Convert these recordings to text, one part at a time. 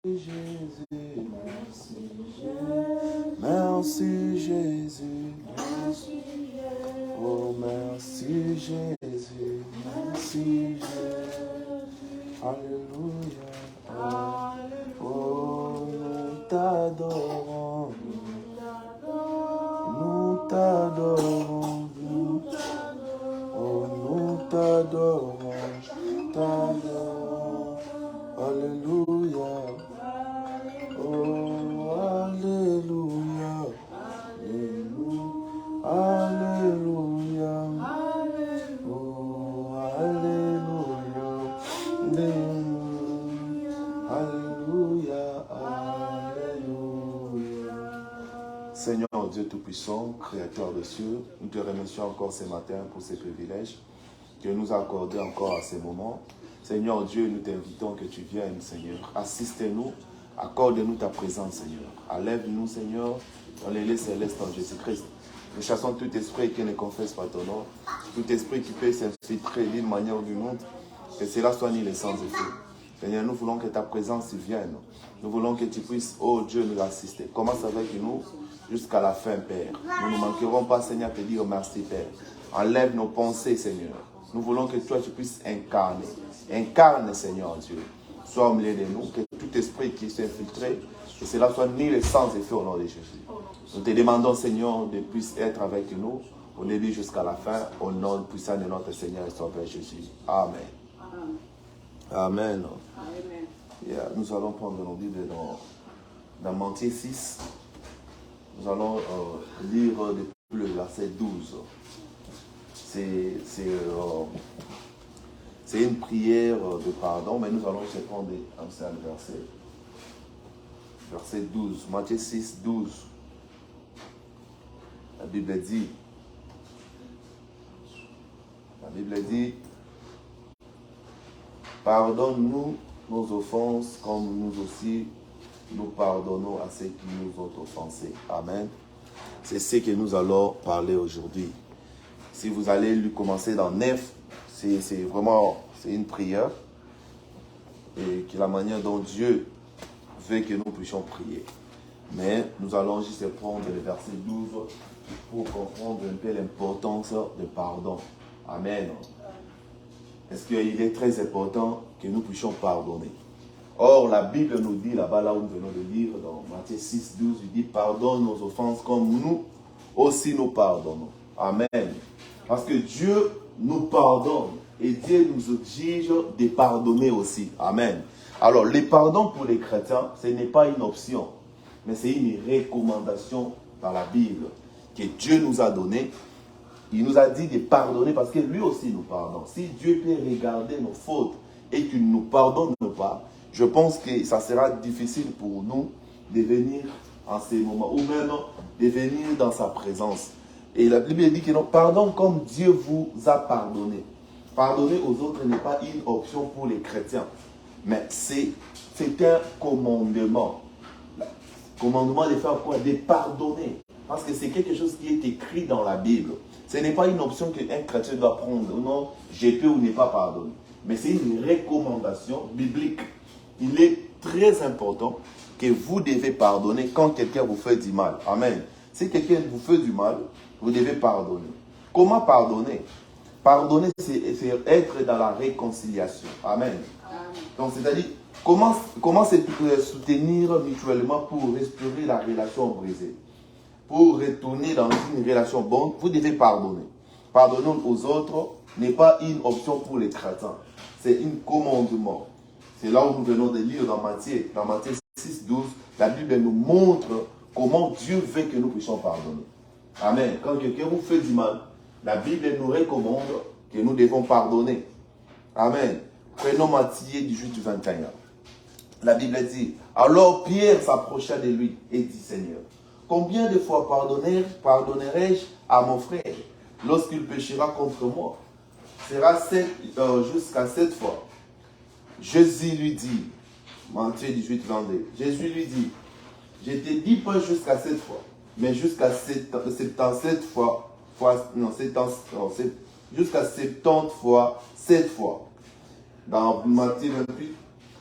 Jésus, merci Jésus, oh merci Jésus, merci Jésus, alléluia, oh nous t'adorons, nous t'adorons, oh nous t'adorons, t'adorons, alléluia. Oh, alléluia, alléluia, oh, alléluia, alléluia, alléluia. Seigneur Dieu Tout-Puissant, Créateur des cieux, nous te remercions encore ce matin pour ces privilèges que nous as accordés encore à ces moments. Seigneur Dieu, nous t'invitons que tu viennes, Seigneur. Assiste-nous. Accorde-nous ta présence, Seigneur. Enlève-nous, Seigneur, dans les lieux célestes en Jésus-Christ. Nous chassons tout esprit qui ne confesse pas ton nom, tout esprit qui peut s'infiltrer d'une manière ou d'une autre, que cela soit ni les sans effet. Seigneur, nous voulons que ta présence vienne. Nous voulons que tu puisses, oh Dieu, nous assister. Commence avec nous jusqu'à la fin, Père. Nous ne manquerons pas, Seigneur, te dire merci, Père. Enlève nos pensées, Seigneur. Nous voulons que toi, tu puisses incarner. Incarne, Seigneur Dieu. Sois au milieu de nous, que tout esprit qui s'est infiltré, que cela soit ni le sans effet au nom de Jésus. Nous te demandons, Seigneur, de puisse être avec nous, au début jusqu'à la fin, au nom puissant de notre Seigneur et Sauveur Jésus. Amen. Amen. Amen. Yeah, nous allons prendre nos Bibles dans Matthieu 6. Nous allons lire depuis le verset 12. C'est une prière de pardon, mais nous allons se prendre un seul verset. Verset 12, Matthieu 6, 12. La Bible dit, pardonne-nous nos offenses comme nous aussi nous pardonnons à ceux qui nous ont offensés. Amen. C'est ce que nous allons parler aujourd'hui. Si vous allez lui commencer dans 9, c'est vraiment une prière et que la manière dont Dieu veut que nous puissions prier. Mais nous allons juste prendre le verset 12 pour comprendre un peu l'importance de pardon. Amen. Est-ce qu'il est très important que nous puissions pardonner? Or, la Bible nous dit, là-bas, là où nous venons de lire, dans Matthieu 6, 12, il dit, pardonne nos offenses comme nous aussi nous pardonnons. Amen. Parce que Dieu nous pardonne et Dieu nous exige de pardonner aussi. Amen. Alors, le pardon pour les chrétiens, ce n'est pas une option, mais c'est une recommandation dans la Bible que Dieu nous a donnée. Il nous a dit de pardonner parce que lui aussi nous pardonne. Si Dieu peut regarder nos fautes et qu'il ne nous pardonne pas, je pense que ça sera difficile pour nous de venir en ces moments, ou même de venir dans sa présence. Et la Bible dit que non, pardon comme Dieu vous a pardonné. Pardonner aux autres n'est pas une option pour les chrétiens, mais c'est un commandement. Le commandement de faire quoi? De pardonner. Parce que c'est quelque chose qui est écrit dans la Bible. Ce n'est pas une option qu'un chrétien doit prendre. Non, je peux ou ne pas pardonner. Mais c'est une recommandation biblique. Il est très important que vous devez pardonner quand quelqu'un vous fait du mal. Amen. Si quelqu'un vous fait du mal, vous devez pardonner. Comment pardonner? Pardonner, c'est être dans la réconciliation. Amen. Donc, c'est-à-dire, comment se soutenir mutuellement pour restaurer la relation brisée? Pour retourner dans une relation bonne, vous devez pardonner. Pardonner aux autres n'est pas une option pour les chrétiens. C'est un commandement. C'est là où nous venons de lire dans Matthieu 6, 12. La Bible nous montre comment Dieu veut que nous puissions pardonner. Amen. Quand quelqu'un vous fait du mal, la Bible nous recommande que nous devons pardonner. Amen. Prenons Matthieu 18, 21. La Bible dit, alors Pierre s'approcha de lui et dit, Seigneur, combien de fois pardonnerai-je à mon frère lorsqu'il péchera contre moi? Sera jusqu'à 7 fois. Jésus lui dit, Matthieu 18, 22, Jésus lui dit, je ne te dis pas jusqu'à 7 fois, mais jusqu'à 77 fois, jusqu'à 70 fois 7 fois. Dans Matthieu 28,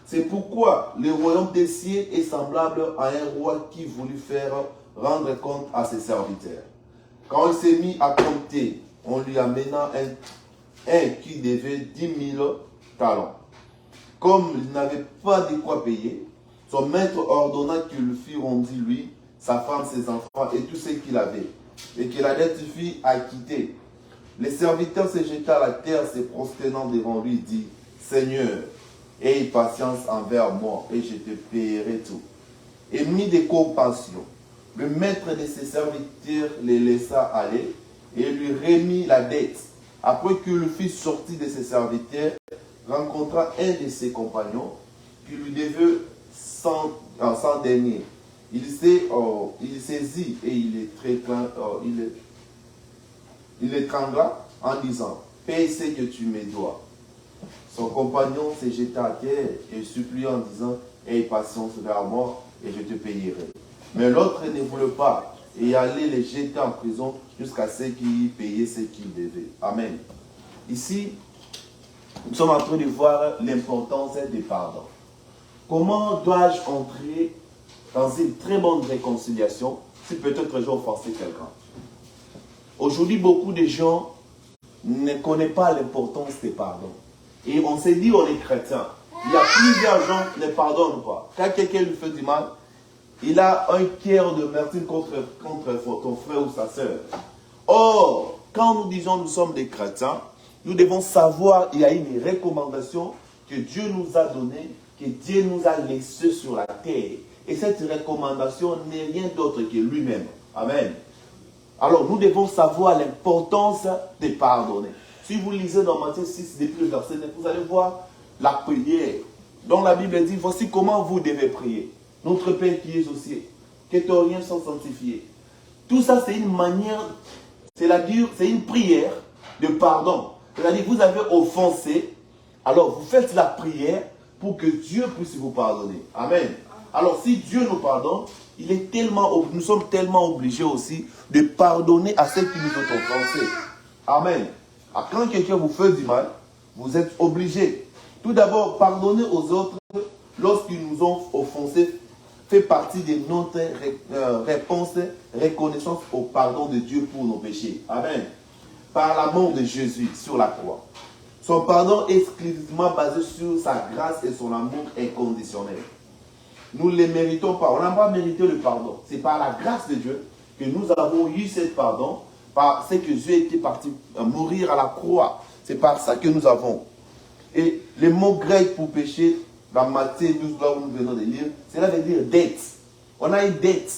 C'est pourquoi le royaume des cieux est semblable à un roi qui voulut faire rendre compte à ses serviteurs. Quand il s'est mis à compter, on lui amena un qui devait 10 000 talents. Comme il n'avait pas de quoi payer, son maître ordonna qu'il fût rendu lui, sa femme, ses enfants et tout ce qu'il avait, et que la dette fût acquittée. Les serviteurs se jetèrent à la terre, se prosternant devant lui, dit, Seigneur, aie patience envers moi, et je te payerai tout. Et mis de compassion, le maître de ses serviteurs les laissa aller, et lui remit la dette. Après qu'il fut sorti de ses serviteurs, rencontra un de ses compagnons, qui lui devait 100 deniers. Il saisit et il étrangla en disant, paye ce que tu me dois. Son compagnon se jeta à terre et supplia en disant, aie patience vers moi et je te payerai. Mais l'autre ne voulait pas et allait les jeter en prison jusqu'à ce qu'il paye ce qu'il devait. Amen. Ici, nous sommes en train de voir l'importance des pardons. Comment dois-je entrer dans une très bonne réconciliation si peut-être j'ai offensé quelqu'un? Aujourd'hui, beaucoup de gens ne connaissent pas l'importance des pardons. Et on s'est dit, on est chrétien. Il y a plusieurs gens qui ne pardonnent pas. Quand quelqu'un lui fait du mal, il a un cœur de mercure contre ton frère ou sa soeur. Or, quand nous disons nous sommes des chrétiens, nous devons savoir qu'il y a une recommandation que Dieu nous a donnée, que Dieu nous a laissée sur la terre. Et cette recommandation n'est rien d'autre que lui-même. Amen. Alors, nous devons savoir l'importance de pardonner. Si vous lisez dans Matthieu 6, depuis le verset 9, vous allez voir la prière. Donc la Bible dit, voici comment vous devez prier. Notre Père qui est aux cieux, que ton nom soit sanctifié. Tout ça, c'est une manière, c'est-à-dire, c'est une prière de pardon. C'est-à-dire, vous avez offensé, alors vous faites la prière pour que Dieu puisse vous pardonner. Amen. Alors, si Dieu nous pardonne, nous sommes tellement obligés aussi de pardonner à ceux qui nous ont offensés. Amen. Quand quelqu'un vous fait du mal, vous êtes obligés. Tout d'abord, pardonner aux autres lorsqu'ils nous ont offensés fait partie de notre réponse, reconnaissance au pardon de Dieu pour nos péchés. Amen. Par l'amour de Jésus sur la croix. Son pardon est exclusivement basé sur sa grâce et son amour inconditionnel. Nous ne le méritons pas. On n'a pas mérité le pardon. C'est par la grâce de Dieu que nous avons eu ce pardon, parce que Dieu était parti mourir à la croix. C'est par ça que nous avons. Et le mot grec pour péché, dans Matthieu 12, là où nous venons de lire, cela veut dire dette. On a une dette.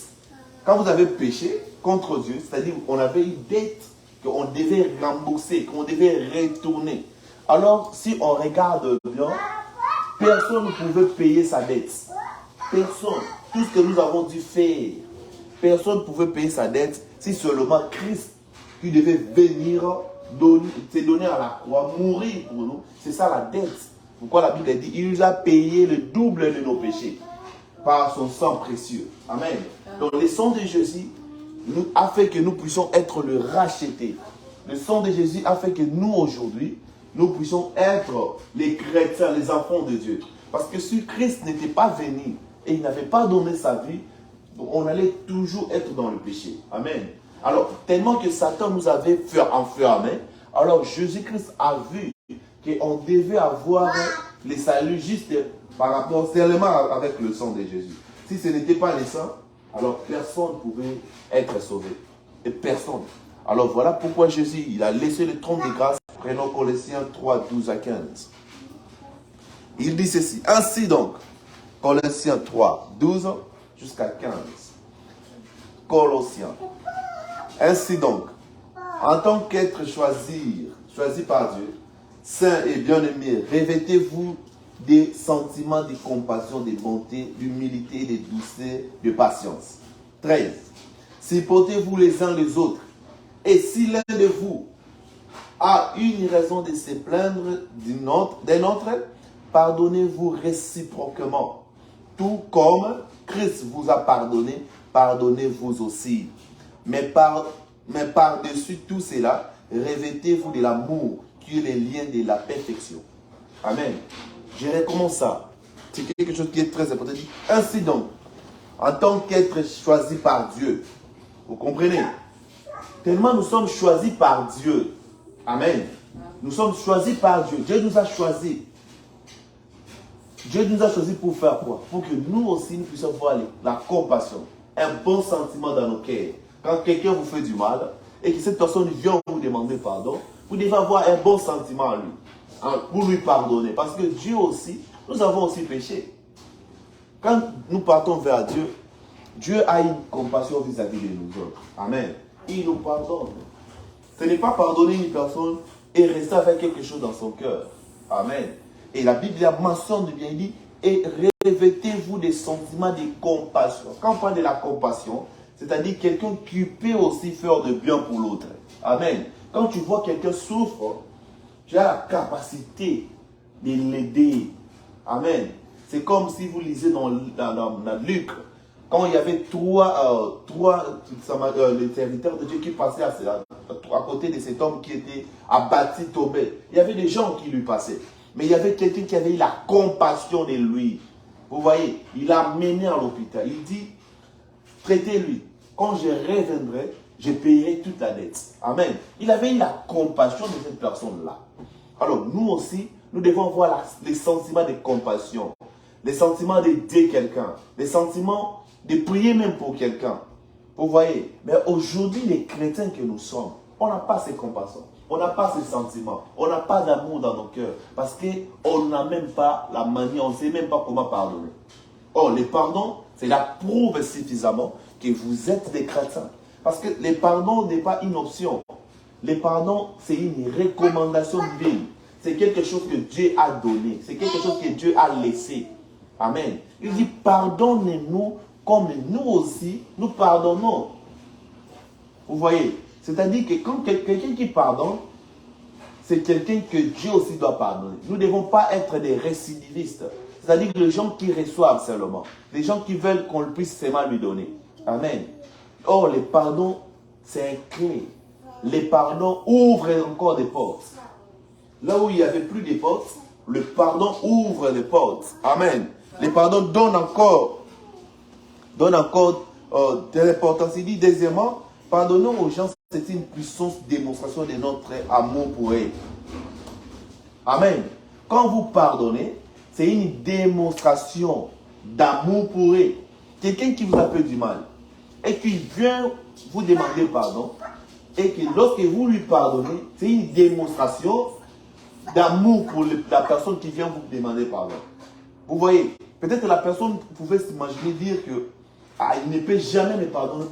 Quand vous avez péché contre Dieu, c'est-à-dire qu'on avait une dette qu'on devait rembourser, qu'on devait retourner. Alors, si on regarde bien, personne ne pouvait payer sa dette. Personne. Tout ce que nous avons dû faire, personne ne pouvait payer sa dette si seulement Christ qui devait venir se donner à la croix, mourir pour nous. C'est ça la dette. Pourquoi la Bible dit, il nous a payé le double de nos péchés par son sang précieux. Amen. Donc le sang de Jésus a fait que nous puissions être le racheté. Le sang de Jésus a fait que nous aujourd'hui, nous puissions être les chrétiens, les enfants de Dieu. Parce que si Christ n'était pas venu et il n'avait pas donné sa vie, on allait toujours être dans le péché. Amen. Alors, tellement que Satan nous avait enfermés, alors Jésus-Christ a vu qu'on devait avoir les saluts juste par rapport seulement avec le sang de Jésus. Si ce n'était pas le sang, alors personne ne pouvait être sauvé. Et personne. Alors voilà pourquoi Jésus, il a laissé le trône de grâce. Prenons Colossiens 3, 12 à 15. Il dit ceci. Ainsi donc, Colossiens 3, 12 jusqu'à 15. Colossiens. Ainsi donc, en tant qu'être choisi par Dieu, saint et bien-aimé, revêtez-vous des sentiments de compassion, de bonté, d'humilité, de douceur, de patience. 13. Supportez-vous les uns les autres. Et si l'un de vous a une raison de se plaindre d'un autre, pardonnez-vous réciproquement. Tout comme Christ vous a pardonné, pardonnez-vous aussi. Mais par-dessus tout cela, revêtez-vous de l'amour qui est le lien de la perfection. Amen. Je recommence ça. c'est quelque chose qui est très important. Il dit, ainsi donc, en tant qu'être choisi par Dieu, vous comprenez? Tellement nous sommes choisis par Dieu. Amen. Nous sommes choisis par Dieu. Dieu nous a choisis. Dieu nous a choisis pour faire quoi? Pour que nous aussi, nous puissions voir la compassion, un bon sentiment dans nos cœurs. Quand quelqu'un vous fait du mal et que cette personne vient vous demander pardon, vous devez avoir un bon sentiment à lui, pour lui pardonner. Parce que Dieu aussi, nous avons aussi péché. Quand nous partons vers Dieu, Dieu a une compassion vis-à-vis de nous autres. Amen. Il nous pardonne. Ce n'est pas pardonner une personne et rester avec quelque chose dans son cœur. Amen. Et la Bible mentionne bien, il dit, et revêtez-vous des sentiments de compassion. Quand on parle de la compassion, c'est-à-dire quelqu'un qui peut aussi faire de bien pour l'autre. Amen. Quand tu vois quelqu'un souffre, tu as la capacité de l'aider. Amen. C'est comme si vous lisez dans Luc, quand il y avait trois les serviteurs de Dieu qui passaient à côté de cet homme qui était abattu, tombé. Il y avait des gens qui lui passaient. Mais il y avait quelqu'un qui avait eu la compassion de lui. Vous voyez, il l'a mené à l'hôpital. Il dit, traitez-lui. Quand je reviendrai, je payerai toute la dette. Amen. Il avait eu la compassion de cette personne-là. Alors, nous aussi, nous devons avoir les sentiments de compassion, les sentiments d'aider quelqu'un, les sentiments de prier même pour quelqu'un. Vous voyez, mais aujourd'hui, les chrétiens que nous sommes, on n'a pas ces compassions, on n'a pas ces sentiments, on n'a pas d'amour dans nos cœurs, parce qu'on n'a même pas la manière, on ne sait même pas comment pardonner. Or, le pardon, c'est la prouve suffisamment que vous êtes des chrétiens. Parce que le pardon n'est pas une option. Le pardon, c'est une recommandation divine. C'est quelque chose que Dieu a donné. C'est quelque chose que Dieu a laissé. Amen. Il dit, pardonnez-nous comme nous aussi, nous pardonnons. Vous voyez, c'est-à-dire que quand quelqu'un qui pardonne, c'est quelqu'un que Dieu aussi doit pardonner. Nous ne devons pas être des récidivistes. C'est-à-dire les gens qui reçoivent seulement. Les gens qui veulent qu'on puisse seulement lui donner. Amen. Or, le pardon, c'est un clé. Les pardons ouvrent encore des portes. Là où il n'y avait plus de portes, le pardon ouvre des portes. Amen. Le pardon donne encore de l'importance. Il dit, deuxièmement, pardonnons aux gens, c'est une puissante démonstration de notre amour pour eux. Amen. Quand vous pardonnez, c'est une démonstration d'amour pour eux. Quelqu'un qui vous a fait du mal et qui vient vous demander pardon, et que lorsque vous lui pardonnez, c'est une démonstration d'amour pour la personne qui vient vous demander pardon. Vous voyez, peut-être la personne pouvait s'imaginer dire que il ne peut jamais me pardonner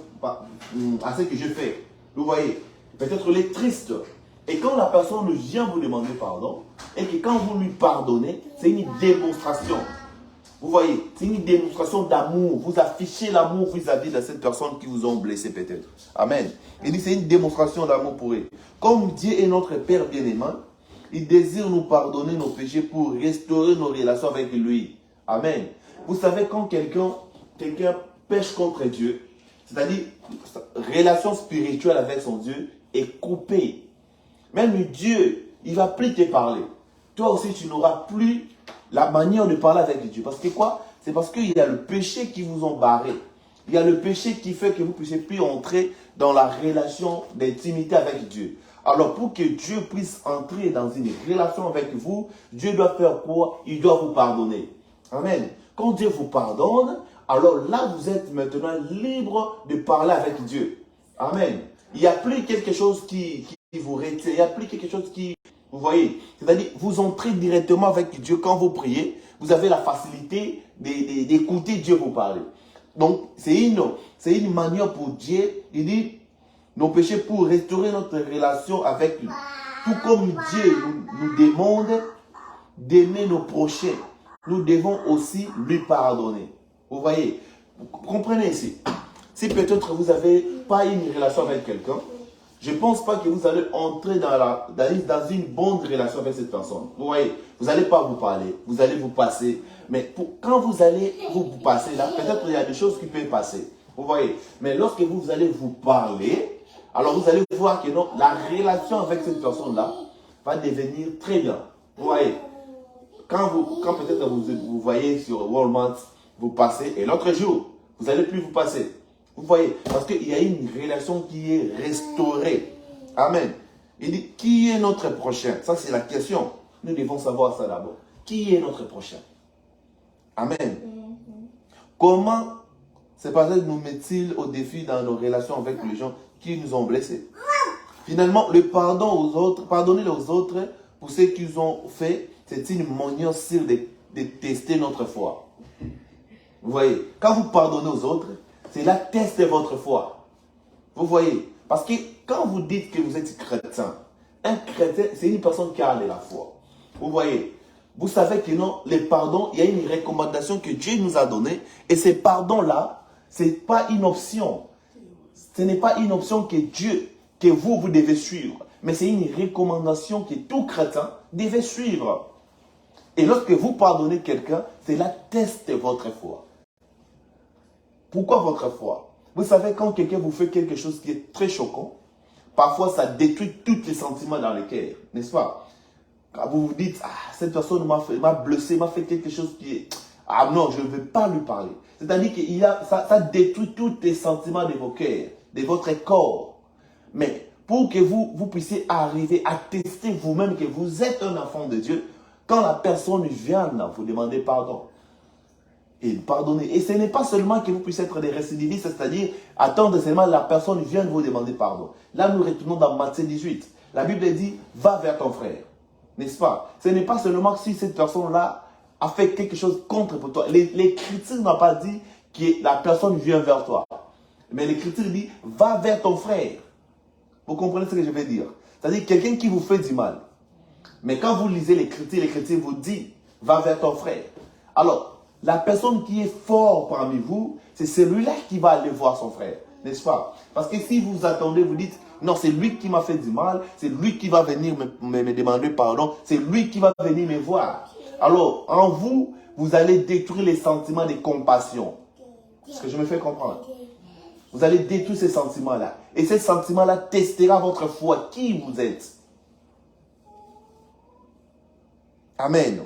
à ce que je fais. Vous voyez, peut-être il est triste. Et quand la personne vient vous demander pardon, et que quand vous lui pardonnez, c'est une démonstration. Vous voyez, c'est une démonstration d'amour. Vous affichez l'amour vis-à-vis de cette personne qui vous ont blessé peut-être. Amen. Il dit c'est une démonstration d'amour pour eux. Comme Dieu est notre Père bien-aimant, il désire nous pardonner nos péchés pour restaurer nos relations avec lui. Amen. Vous savez, quand quelqu'un pêche contre Dieu, c'est-à-dire relation spirituelle avec son Dieu est coupée. Même Dieu, il ne va plus te parler. Toi aussi, tu n'auras plus la manière de parler avec Dieu. Parce que quoi? C'est parce qu'il y a le péché qui vous ont barré. Il y a le péché qui fait que vous ne puissiez plus entrer dans la relation d'intimité avec Dieu. Alors, pour que Dieu puisse entrer dans une relation avec vous, Dieu doit faire quoi? Il doit vous pardonner. Amen. Quand Dieu vous pardonne, alors là, vous êtes maintenant libre de parler avec Dieu. Amen. Il n'y a plus quelque chose qui vous retient. Il n'y a plus quelque chose qui... Vous voyez, c'est-à-dire, vous entrez directement avec Dieu quand vous priez. Vous avez la facilité d'écouter Dieu vous parler. Donc, c'est une manière pour Dieu. Il dit, nos péchés pour restaurer notre relation avec lui. Tout comme Dieu nous demande d'aimer nos prochains, nous devons aussi lui pardonner. Vous voyez, vous comprenez ici. Si peut-être vous n'avez pas une relation avec quelqu'un, je ne pense pas que vous allez entrer dans une bonne relation avec cette personne. Vous voyez, vous n'allez pas vous parler, vous allez vous passer. Mais quand vous allez vous passer là, peut-être il y a des choses qui peuvent passer. Vous voyez, mais lorsque vous allez vous parler, alors vous allez voir que non, la relation avec cette personne-là va devenir très bien. Vous voyez, quand peut-être vous voyez sur Walmart, vous passez, et l'autre jour, vous n'allez plus vous passer. Vous voyez, parce qu'il y a une relation qui est restaurée. Amen. Il dit, qui est notre prochain? Ça, c'est la question. Nous devons savoir ça d'abord. Qui est notre prochain? Amen. Comment c'est parce que nous met-il au défi dans nos relations avec les gens qui nous ont blessés? Finalement, le pardon aux autres, pardonner aux autres pour ce qu'ils ont fait, c'est une manière sûre de tester notre foi. Vous voyez, quand vous pardonnez aux autres, c'est là tester votre foi. Vous voyez, parce que quand vous dites que vous êtes chrétien, un chrétien, c'est une personne qui a de la foi. Vous voyez, vous savez que non, les pardons, il y a une recommandation que Dieu nous a donnée, et ces pardons-là, ce n'est pas une option. Ce n'est pas une option que Dieu, que vous devez suivre, mais c'est une recommandation que tout chrétien devait suivre. Et lorsque vous pardonnez quelqu'un, c'est là teste votre foi. Pourquoi votre foi? Vous savez, quand quelqu'un vous fait quelque chose qui est très choquant, parfois ça détruit tous les sentiments dans le cœur, n'est-ce pas? Quand vous vous dites, ah, cette personne m'a blessé, m'a fait quelque chose qui est... Ah non, je ne veux pas lui parler. C'est-à-dire que ça détruit tous les sentiments de vos cœurs, de votre corps. Mais pour que vous puissiez arriver à tester vous-même que vous êtes un enfant de Dieu, quand la personne vient vous demander pardon, et pardonner. Et ce n'est pas seulement que vous puissiez être des récidivistes, c'est-à-dire attendre seulement la personne vienne vous demander pardon. Là, nous retournons dans Matthieu 18. La Bible dit, va vers ton frère. N'est-ce pas? Ce n'est pas seulement si cette personne-là a fait quelque chose contre pour toi. L'Écriture n'a pas dit que la personne vient vers toi. Mais l'Écriture dit, va vers ton frère. Vous comprenez ce que je veux dire? C'est-à-dire quelqu'un qui vous fait du mal. Mais quand vous lisez l'Écriture vous dit, va vers ton frère. Alors, la personne qui est fort parmi vous, c'est celui-là qui va aller voir son frère. N'est-ce pas? Parce que si vous attendez, vous dites, non, c'est lui qui m'a fait du mal, c'est lui qui va venir me demander pardon, c'est lui qui va venir me voir. Alors, en vous, vous allez détruire les sentiments de compassion. Est-ce que je me fais comprendre? Vous allez détruire ces sentiments-là. Et ces sentiments-là testera votre foi, qui vous êtes. Amen.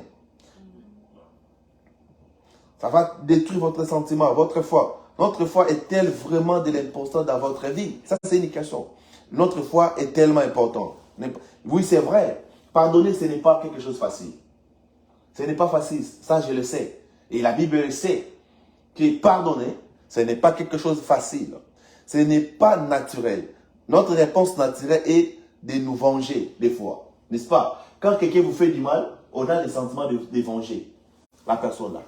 Ça va détruire votre sentiment, votre foi. Notre foi est-elle vraiment de l'importance dans votre vie? Ça, c'est une question. Notre foi est tellement importante. Oui, c'est vrai. Pardonner, ce n'est pas quelque chose de facile. Ce n'est pas facile. Ça, je le sais. Et la Bible le sait. Que pardonner, ce n'est pas quelque chose de facile. Ce n'est pas naturel. Notre réponse naturelle est de nous venger, des fois. N'est-ce pas? Quand quelqu'un vous fait du mal, on a le sentiment de venger la personne là.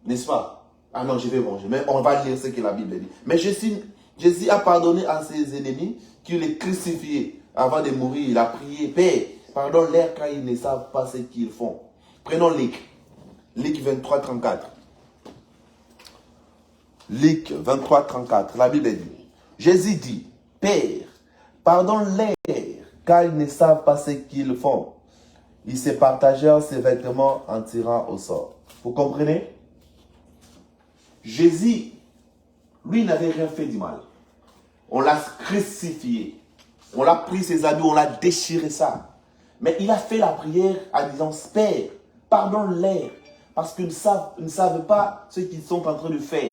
N'est-ce pas? Ah non, je vais venger. Mais on va lire ce que la Bible dit. Mais Jésus a pardonné à ses ennemis qui les crucifiés. Avant de mourir, il a prié, Père, pardonne-leur car ils ne savent pas ce qu'ils font. Prenons Luc. Luc 23, 34. Luc 23, 34. La Bible dit, Jésus dit, Père, pardonne-leur car ils ne savent pas ce qu'ils font. Ils se partagèrent ses vêtements en tirant au sort. Vous comprenez? Jésus, lui, n'avait rien fait du mal. On l'a crucifié. On l'a pris ses habits, on l'a déchiré ça. Mais il a fait la prière en disant, Père, pardonne-les, parce qu'ils ne savent pas ce qu'ils sont en train de faire.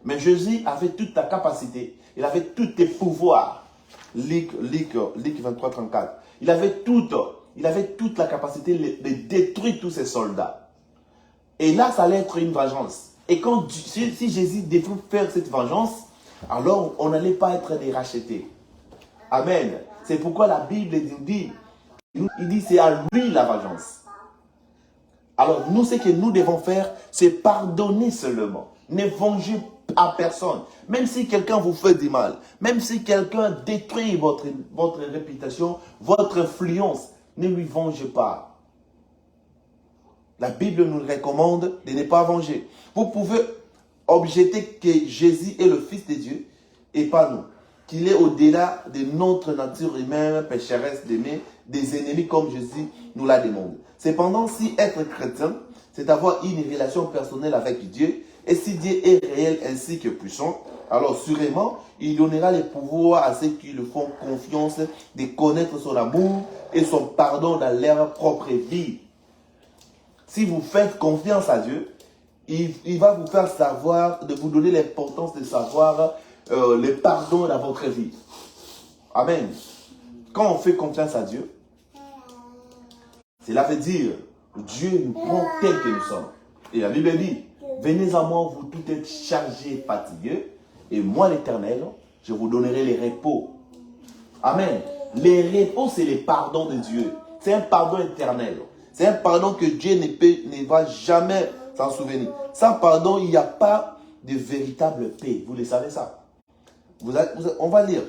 Mais Jésus avait toute la capacité, il avait tous les pouvoirs. Luc 23, 34. Il avait toute la capacité de détruire tous ces soldats. Et là, ça allait être une vengeance. Et quand, si Jésus devait faire cette vengeance, alors on n'allait pas être des rachetés. Amen. C'est pourquoi la Bible dit, c'est à lui la vengeance. Alors nous, ce que nous devons faire, c'est pardonner seulement. Ne vengez à personne. Même si quelqu'un vous fait du mal, même si quelqu'un détruit votre réputation, votre influence, ne lui vengez pas. La Bible nous recommande de ne pas venger. Vous pouvez objecter que Jésus est le Fils de Dieu et pas nous. Qu'il est au-delà de notre nature humaine, pécheresse, d'aimer des ennemis comme Jésus nous l'a demandé. Cependant, si être chrétien, c'est avoir une relation personnelle avec Dieu, et si Dieu est réel ainsi que puissant, alors sûrement, il donnera le pouvoir à ceux qui lui font confiance de connaître son amour et son pardon dans leur propre vie. si vous faites confiance à Dieu, il va vous faire savoir, de vous donner l'importance de savoir le pardon dans votre vie. Amen. Quand on fait confiance à Dieu, cela veut dire Dieu nous prend tel que nous sommes. Et la Bible dit, venez à moi, vous tout êtes chargés et fatigués, et moi l'Éternel, je vous donnerai les repos. Amen. Les repos, c'est le pardon de Dieu. C'est un pardon éternel. C'est un pardon que Dieu ne va jamais s'en souvenir. Sans pardon, il n'y a pas de véritable paix. Vous le savez ça. On va lire.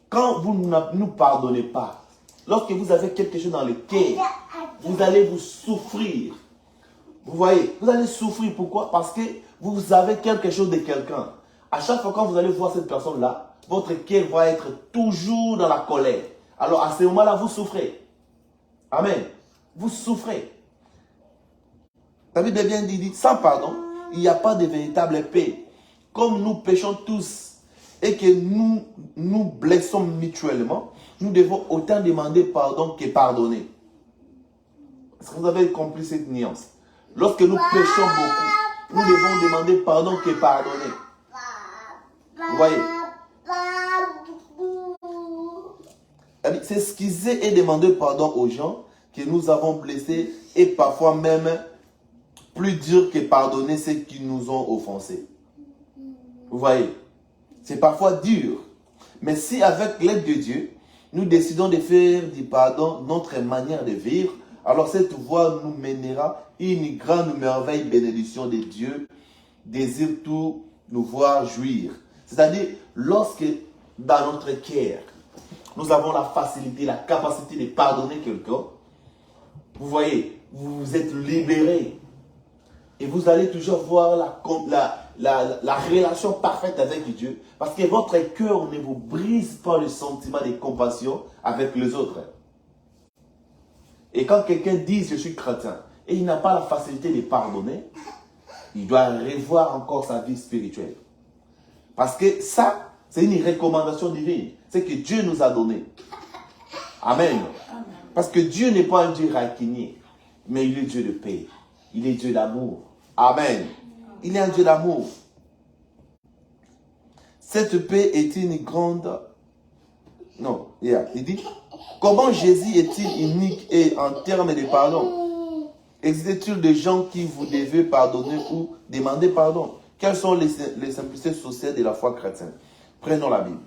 Quand vous ne nous pardonnez pas, lorsque vous avez quelque chose dans le cœur, vous allez vous souffrir. Vous voyez, vous allez souffrir. Pourquoi? Parce que vous avez quelque chose de quelqu'un. À chaque fois quand vous allez voir cette personne-là, votre cœur va être toujours dans la colère. Alors à ce moment-là, vous souffrez. Amen. Vous souffrez. David a bien dit, sans pardon, il n'y a pas de véritable paix. Comme nous péchons tous et que nous nous blessons mutuellement, nous devons autant demander pardon que pardonner. Est-ce que vous avez compris cette nuance? Lorsque nous péchons beaucoup, nous devons demander pardon que pardonner. Vous voyez? S'excuser et demander pardon aux gens que nous avons blessés est parfois même plus dur que pardonner ceux qui nous ont offensés. Vous voyez? C'est parfois dur. Mais si avec l'aide de Dieu, nous décidons de faire du pardon notre manière de vivre, alors cette voie nous mènera une grande merveille bénédiction de Dieu, désire tout nous voir jouir. C'est-à-dire, lorsque dans notre cœur, nous avons la facilité, la capacité de pardonner quelqu'un, vous voyez, vous êtes libérés. Et vous allez toujours voir la relation parfaite avec Dieu. Parce que votre cœur ne vous brise pas le sentiment de compassion avec les autres. Et quand quelqu'un dit « je suis chrétien » et il n'a pas la facilité de pardonner, il doit revoir encore sa vie spirituelle. Parce que ça, c'est une recommandation divine. C'est que Dieu nous a donné. Amen. Parce que Dieu n'est pas un Dieu rancunier, mais il est Dieu de paix. Il est Dieu d'amour. Amen. Il est un Dieu d'amour. Cette paix est une grande... Non, il dit, comment Jésus est-il unique et en termes de pardon? Existe-t-il des gens qui vous devez pardonner ou demander pardon? Quelles sont les simplicités sociales de la foi chrétienne? Prenons la Bible.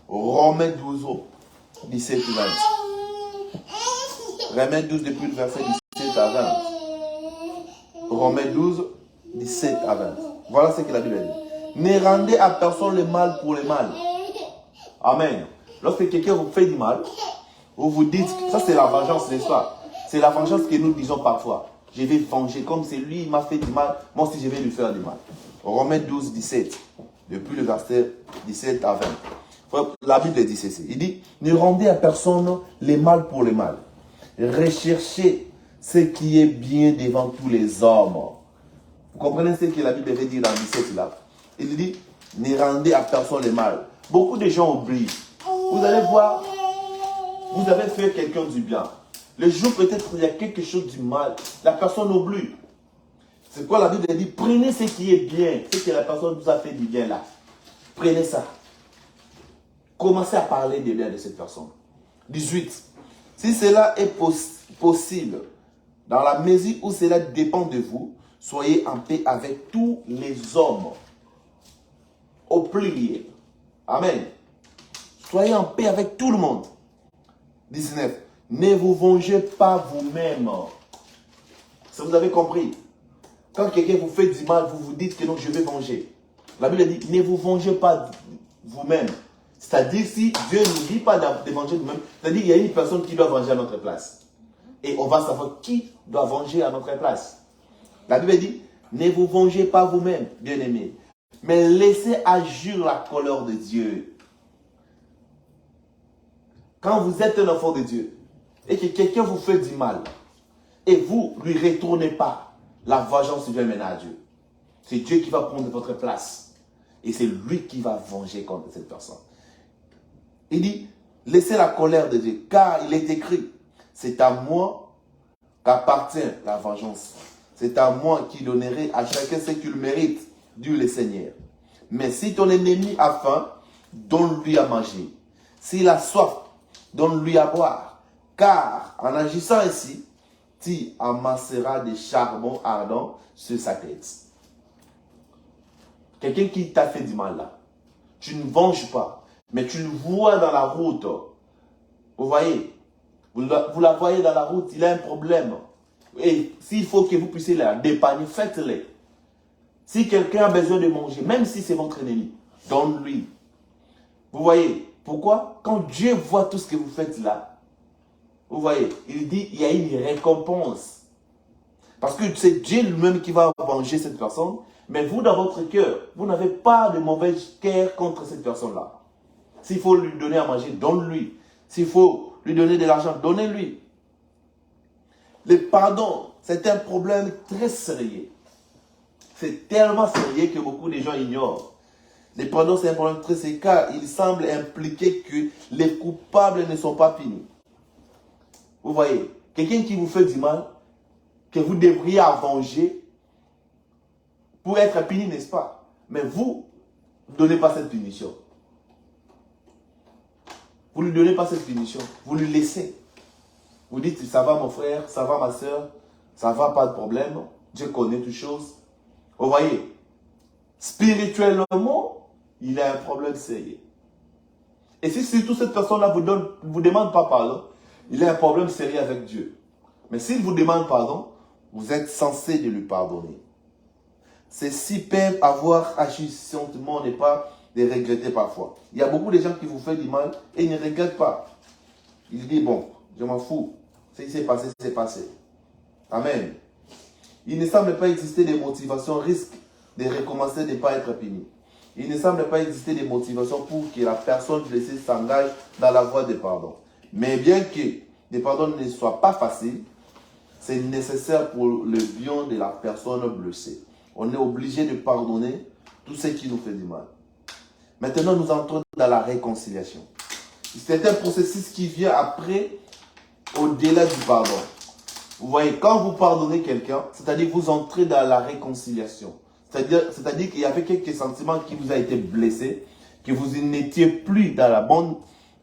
Romains 12, 17 et 20. Romains 12 depuis le verset 17 à 20. Romains 12, 17 à 20. Voilà ce que la Bible dit. Ne rendez à personne le mal pour le mal. Amen. Lorsque quelqu'un vous fait du mal, vous vous dites, ça c'est la vengeance, n'est-ce pas? C'est la vengeance que nous disons parfois. Je vais venger, comme c'est lui, il m'a fait du mal, moi aussi je vais lui faire du mal. Romains 12, 17, depuis le verset 17 à 20. La Bible dit ceci, il dit, ne rendez à personne le mal pour le mal. Recherchez ce qui est bien devant tous les hommes. Vous comprenez ce que la Bible veut dire dans 17 là? Il dit, ne rendez à personne le mal. Beaucoup de gens oublient. Vous allez voir, vous avez fait quelqu'un du bien. Le jour peut-être il y a quelque chose du mal, la personne oublie. C'est quoi la Bible dit? Prenez ce qui est bien, ce que la personne vous a fait du bien là. Prenez ça. Commencez à parler de bien de cette personne. 18. Si cela est possible, dans la mesure où cela dépend de vous, soyez en paix avec tous les hommes. Au pluriel. Amen. Soyez en paix avec tout le monde. 19. Ne vous vengez pas vous-même. Ça vous avez compris? Quand quelqu'un vous fait du mal, vous vous dites que non, je vais venger. La Bible dit, ne vous vengez pas vous-même. C'est-à-dire, si Dieu ne nous dit pas de venger nous-mêmes, c'est-à-dire qu'il y a une personne qui doit venger à notre place. Et on va savoir qui doit venger à notre place. La Bible dit, ne vous vengez pas vous-même, bien-aimés, mais laissez agir la colère de Dieu. Quand vous êtes un enfant de Dieu et que quelqu'un vous fait du mal et vous ne lui retournez pas, la vengeance vient maintenant à Dieu. C'est Dieu qui va prendre votre place et c'est lui qui va venger contre cette personne. Il dit, laissez la colère de Dieu, car il est écrit, c'est à moi qu'appartient la vengeance. C'est à moi qui donnerai à chacun ce qu'il mérite, dit le Seigneur. Mais si ton ennemi a faim, donne-lui à manger. S'il a soif, donne-lui à boire. Car en agissant ainsi, tu amasseras des charbons ardents sur sa tête. Quelqu'un qui t'a fait du mal là, tu ne venges pas, mais tu le vois dans la route. Vous voyez, vous la voyez dans la route, il a un problème. Et s'il faut que vous puissiez la dépanner, faites-le. Si quelqu'un a besoin de manger, même si c'est votre ennemi, donne-lui. Vous voyez, pourquoi? Quand Dieu voit tout ce que vous faites là, vous voyez, il dit il y a une récompense. Parce que c'est Dieu lui-même qui va venger cette personne, mais vous, dans votre cœur, vous n'avez pas de mauvaise cœur contre cette personne-là. S'il faut lui donner à manger, donne-lui. S'il faut lui donner de l'argent, donnez-lui. Le pardon, c'est un problème très sérieux. C'est tellement sérieux que beaucoup de gens ignorent. Le pardon, c'est un problème très sérieux car il semble impliquer que les coupables ne sont pas punis. Vous voyez, quelqu'un qui vous fait du mal, que vous devriez venger pour être puni, n'est-ce pas? Mais vous ne donnez pas cette punition. Vous ne lui donnez pas cette punition. Vous lui laissez. Vous dites, ça va mon frère, ça va ma soeur, ça va, pas de problème. Dieu connaît toutes choses. Vous voyez, spirituellement, il a un problème sérieux. Et si surtout cette personne-là vous demande pas pardon, il a un problème sérieux avec Dieu. Mais s'il vous demande pardon, vous êtes censé de lui pardonner. Ceux-ci peuvent avoir agi sciemment et pas de regretter parfois. Il y a beaucoup de gens qui vous font du mal et ils ne regrettent pas. Ils disent, bon, je m'en fous. Ce qui s'est passé, c'est passé. Amen. Il ne semble pas exister de motivation risque de recommencer de ne pas être puni. Il ne semble pas exister de motivation pour que la personne blessée s'engage dans la voie de pardon. Mais bien que le pardon ne soit pas facile, c'est nécessaire pour le bien de la personne blessée. On est obligé de pardonner tout ce qui nous fait du mal. Maintenant, nous entrons dans la réconciliation. C'est un processus qui vient après, au-delà du pardon. Vous voyez, quand vous pardonnez quelqu'un, c'est-à-dire que vous entrez dans la réconciliation. C'est-à-dire qu'il y avait quelques sentiments qui vous a été blessés, que vous n'étiez plus dans la bonne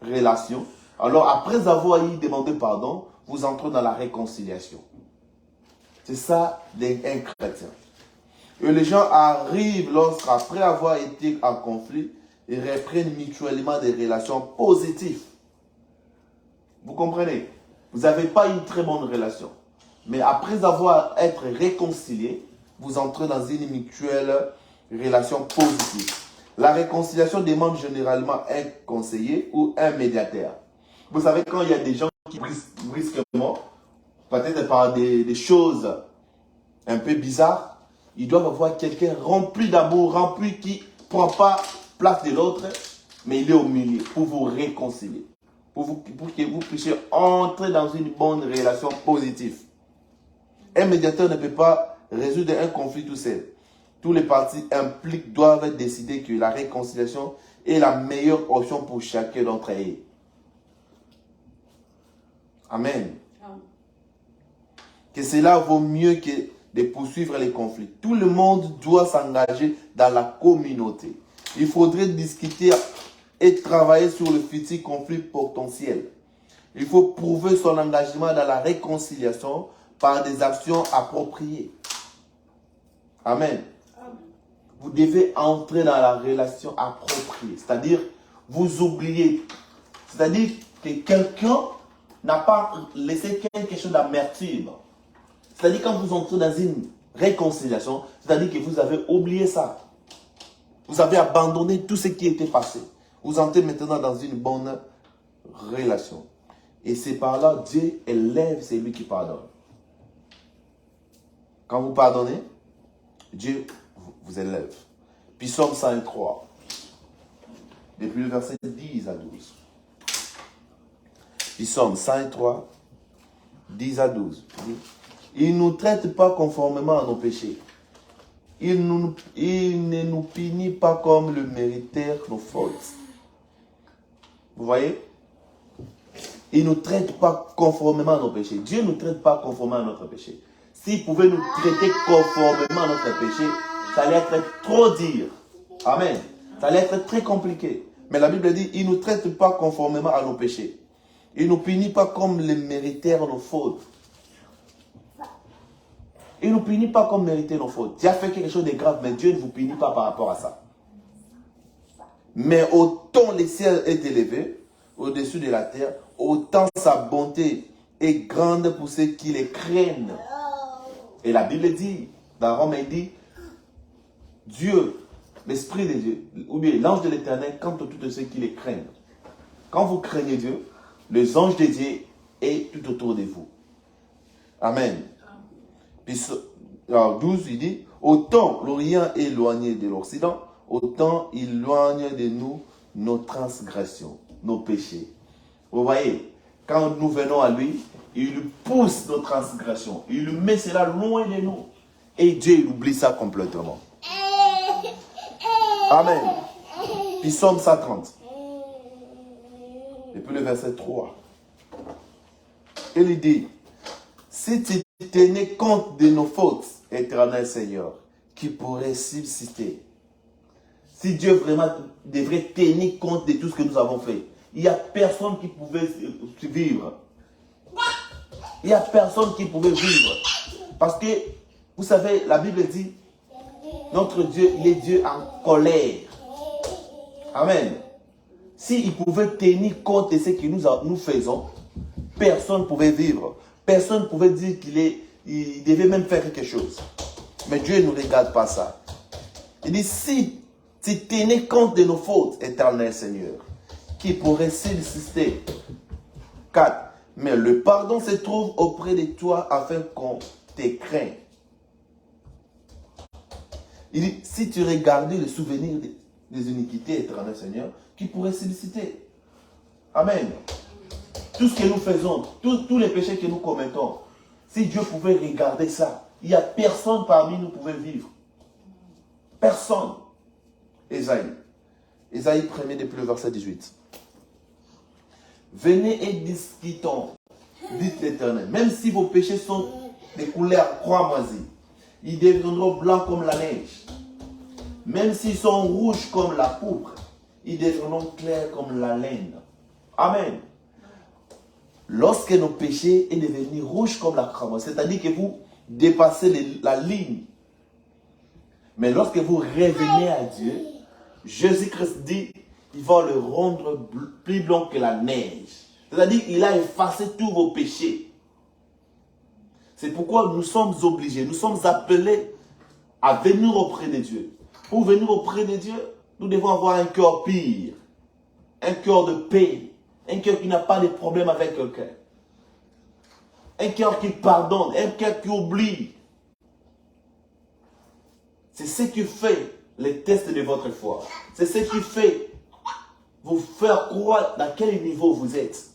relation. Alors, après avoir y demandé pardon, vous entrez dans la réconciliation. C'est ça, un chrétien. Et les gens arrivent lorsqu'après avoir été en conflit, ils reprennent mutuellement des relations positives. Vous comprenez? Vous n'avez pas une très bonne relation. Mais après avoir été réconciliés, vous entrez dans une mutuelle relation positive. La réconciliation demande généralement un conseiller ou un médiateur. Vous savez, quand il y a des gens qui brusquement, peut-être par des choses un peu bizarres, ils doivent avoir quelqu'un rempli d'amour, rempli qui ne prend pas place de l'autre, mais il est au milieu pour vous réconcilier. Pour que vous puissiez entrer dans une bonne relation positive. Un médiateur ne peut pas résoudre un conflit tout seul. Tous les parties impliqués doivent décider que la réconciliation est la meilleure option pour chacun d'entre eux. Amen. Que cela vaut mieux que de poursuivre les conflits. Tout le monde doit s'engager dans la communauté. Il faudrait discuter et travailler sur le futur conflit potentiel. Il faut prouver son engagement dans la réconciliation par des actions appropriées. Amen. Vous devez entrer dans la relation appropriée. C'est-à-dire, vous oubliez. C'est-à-dire que quelqu'un n'a pas laissé quelque chose d'amertume. C'est-à-dire quand vous entrez dans une réconciliation, c'est-à-dire que vous avez oublié ça. Vous avez abandonné tout ce qui était passé. Vous entrez maintenant dans une bonne relation. Et c'est par là Dieu élève celui qui pardonne. Quand vous pardonnez, Dieu vous élève. Puis Psaume 103, depuis le verset 10 à 12. Puis Psaume 103, 10 à 12. Il ne nous traite pas conformément à nos péchés. Il ne nous punit pas comme le méritèrent nos fautes. Vous voyez? Il ne nous traite pas conformément à nos péchés. Dieu ne nous traite pas conformément à notre péché. S'il pouvait nous traiter conformément à notre péché, ça allait être trop dur. Amen. Ça allait être très compliqué. Mais la Bible dit, il ne nous traite pas conformément à nos péchés. Il ne nous punit pas comme les méritaires nos fautes. Il ne nous punit pas comme mériter nos fautes. Tu as fait quelque chose de grave, mais Dieu ne vous punit pas par rapport à ça. Mais autant le ciel est élevé au-dessus de la terre, autant sa bonté est grande pour ceux qui les craignent. Et la Bible dit, dans Rome, il dit, Dieu, l'Esprit de Dieu, ou bien l'ange de l'Éternel, quant à tous ceux qui les craignent. Quand vous craignez Dieu, les anges de Dieu est tout autour de vous. Amen. Puis, alors 12, il dit, autant l'Orient est éloigné de l'Occident, autant il éloigne de nous nos transgressions, nos péchés. Vous voyez, quand nous venons à lui, il pousse nos transgressions. Il met cela loin de nous. Et Dieu, il oublie ça complètement. Amen. Puis Psaume 130. Et puis le verset 3. Il dit, si tu tenais compte de nos fautes, éternel Seigneur, qui pourrait subsister. Si Dieu vraiment devrait tenir compte de tout ce que nous avons fait, il n'y a personne qui pouvait vivre. Il n'y a personne qui pouvait vivre. Parce que, vous savez, la Bible dit, notre Dieu, il est Dieu en colère. Amen. S'il pouvait tenir compte de ce que nous faisons, personne ne pouvait vivre. Personne ne pouvait dire il devait même faire quelque chose. Mais Dieu ne regarde pas ça. Il dit, si tu tenais compte de nos fautes, éternel Seigneur, qui pourrait subsister. 4. Mais le pardon se trouve auprès de toi afin qu'on te craigne. Il dit, si tu regardais le souvenir des iniquités, éternel Seigneur, qui pourrait subsister. Amen. Tout ce que nous faisons, tous les péchés que nous commettons, si Dieu pouvait regarder ça, il n'y a personne parmi nous qui pouvait vivre. Personne. Ésaïe 1er depuis le verset 18. Venez et discutons, dit l'Éternel. Même si vos péchés sont des couleurs cramoisies, ils deviendront blancs comme la neige. Même s'ils sont rouges comme la pourpre, ils deviendront clairs comme la laine. Amen. Lorsque nos péchés sont devenus rouges comme la cramoisi, c'est-à-dire que vous dépassez la ligne. Mais lorsque vous revenez à Dieu, Jésus-Christ dit, il va le rendre plus blanc que la neige. C'est-à-dire qu'il a effacé tous vos péchés. C'est pourquoi nous sommes obligés, nous sommes appelés à venir auprès de Dieu. Pour venir auprès de Dieu, nous devons avoir un cœur pur, un cœur de paix, un cœur qui n'a pas de problème avec quelqu'un, un cœur qui pardonne, un cœur qui oublie. C'est ce qui fait les tests de votre foi. C'est ce qui fait vous faire croire dans quel niveau vous êtes.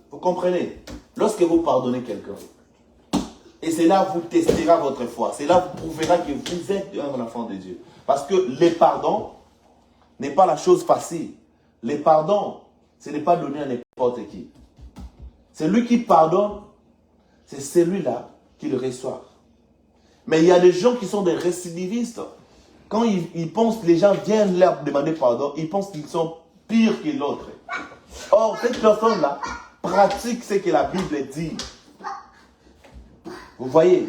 Vous comprenez? Lorsque vous pardonnez quelqu'un, et c'est là vous testera votre foi. C'est là vous prouvera que vous êtes un enfant de Dieu. Parce que le pardon n'est pas la chose facile. Le pardon, ce n'est pas donné à n'importe qui. Celui qui pardonne, c'est celui-là qui le reçoit. Mais il y a des gens qui sont des récidivistes. Quand ils pensent que les gens viennent leur demander pardon, ils pensent qu'ils sont pires que l'autre. Or, cette personne-là pratique ce que la Bible dit. Vous voyez?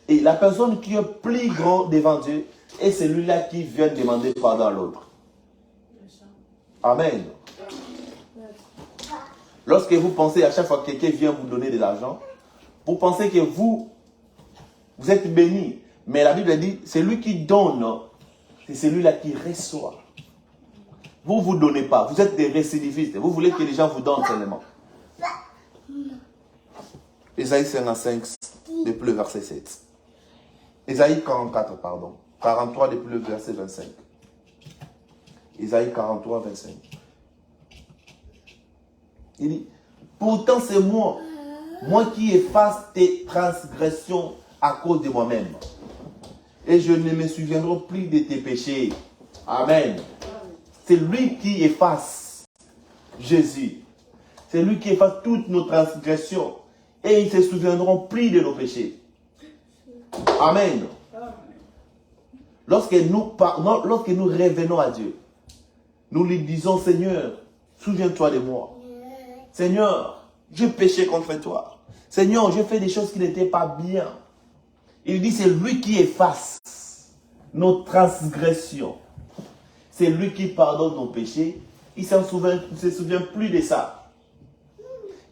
Et la personne qui est plus grande devant Dieu est celui-là qui vient demander pardon à l'autre. Amen. Lorsque vous pensez à chaque fois que quelqu'un vient vous donner de l'argent, vous pensez que vous êtes béni. Mais la Bible dit, celui qui donne, c'est celui-là qui reçoit. Vous ne vous donnez pas. Vous êtes des récidivistes. Vous voulez que les gens vous donnent seulement. Ésaïe 55, depuis le verset 7. Ésaïe 44, pardon. 43, depuis le verset 25. Ésaïe 43, 25. Il dit, pourtant c'est moi qui efface tes transgressions à cause de moi-même. Et je ne me souviendrai plus de tes péchés. Amen. C'est lui qui efface. Jésus. C'est lui qui efface toutes nos transgressions. Et ils ne se souviendront plus de nos péchés. Amen. Lorsque nous revenons à Dieu, nous lui disons, Seigneur, souviens-toi de moi. Seigneur, j'ai péché contre toi. Seigneur, j'ai fait des choses qui n'étaient pas bien. Il dit, c'est lui qui efface nos transgressions. C'est lui qui pardonne nos péchés. Il ne se souvient plus de ça.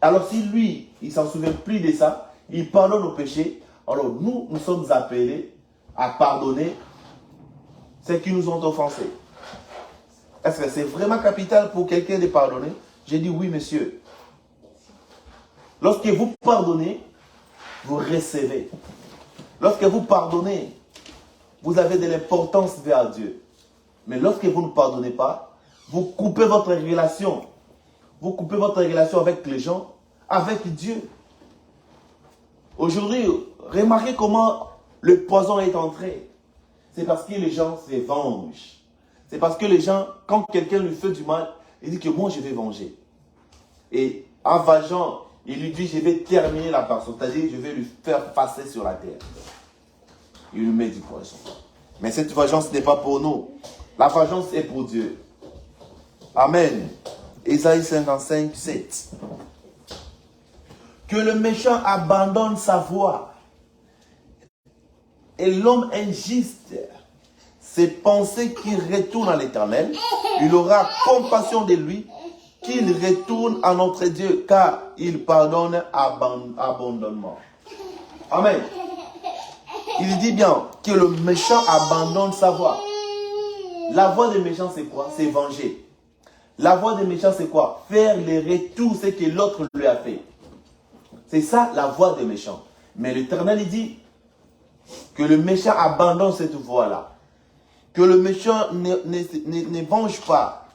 Alors si lui, il ne s'en souvient plus de ça, il pardonne nos péchés, alors nous sommes appelés à pardonner ceux qui nous ont offensés. Est-ce que c'est vraiment capital pour quelqu'un de pardonner? J'ai dit oui, monsieur. Lorsque vous pardonnez, vous recevez. Lorsque vous pardonnez, vous avez de l'importance vers Dieu. Mais lorsque vous ne pardonnez pas, vous coupez votre relation. Vous coupez votre relation avec les gens, avec Dieu. Aujourd'hui, remarquez comment le poison est entré. C'est parce que les gens se vengent. C'est parce que les gens, quand quelqu'un lui fait du mal, il dit que moi je vais venger. Et en vengeant, il lui dit je vais terminer la personne. C'est-à-dire je vais lui faire passer sur la terre. Il lui met du poison. Mais cette vengeance n'est pas pour nous. La vengeance est pour Dieu. Amen. Ésaïe 55, 7. Que le méchant abandonne sa voie et l'homme injuste ses pensées qu'il retourne à l'Éternel. Il aura compassion de lui, qu'il retourne à notre Dieu, car il pardonne abondamment. Amen. Il dit bien que le méchant abandonne sa voie. La voie des méchants, c'est quoi? C'est venger. La voie des méchants, c'est quoi? Faire les retours, ce que l'autre lui a fait. C'est ça la voie des méchants. Mais l'Éternel, il dit que le méchant abandonne cette voie-là. Que le méchant ne venge pas.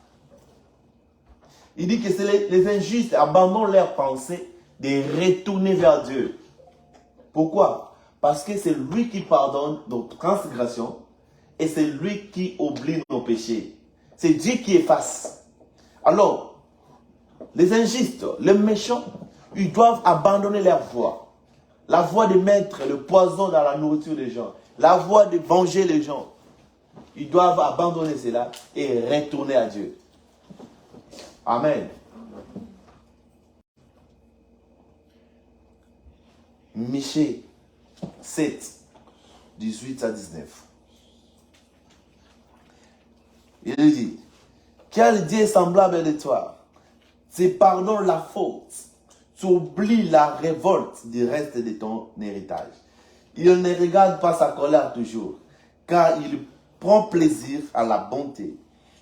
Il dit que c'est les injustes abandonnent leurs pensées de retourner vers Dieu. Pourquoi? Parce que c'est lui qui pardonne nos transgressions et c'est lui qui oublie nos péchés. C'est Dieu qui efface. Alors, les injustes, les méchants, ils doivent abandonner leur voie. La voie de mettre le poison dans la nourriture des gens. La voie de venger les gens. Ils doivent abandonner cela et retourner à Dieu. Amen. Michée 7, 18 à 19. Il dit, quel Dieu est semblable de toi? Tu pardonnes la faute. Tu oublies la révolte du reste de ton héritage. Il ne regarde pas sa colère toujours, car il prend plaisir à la bonté.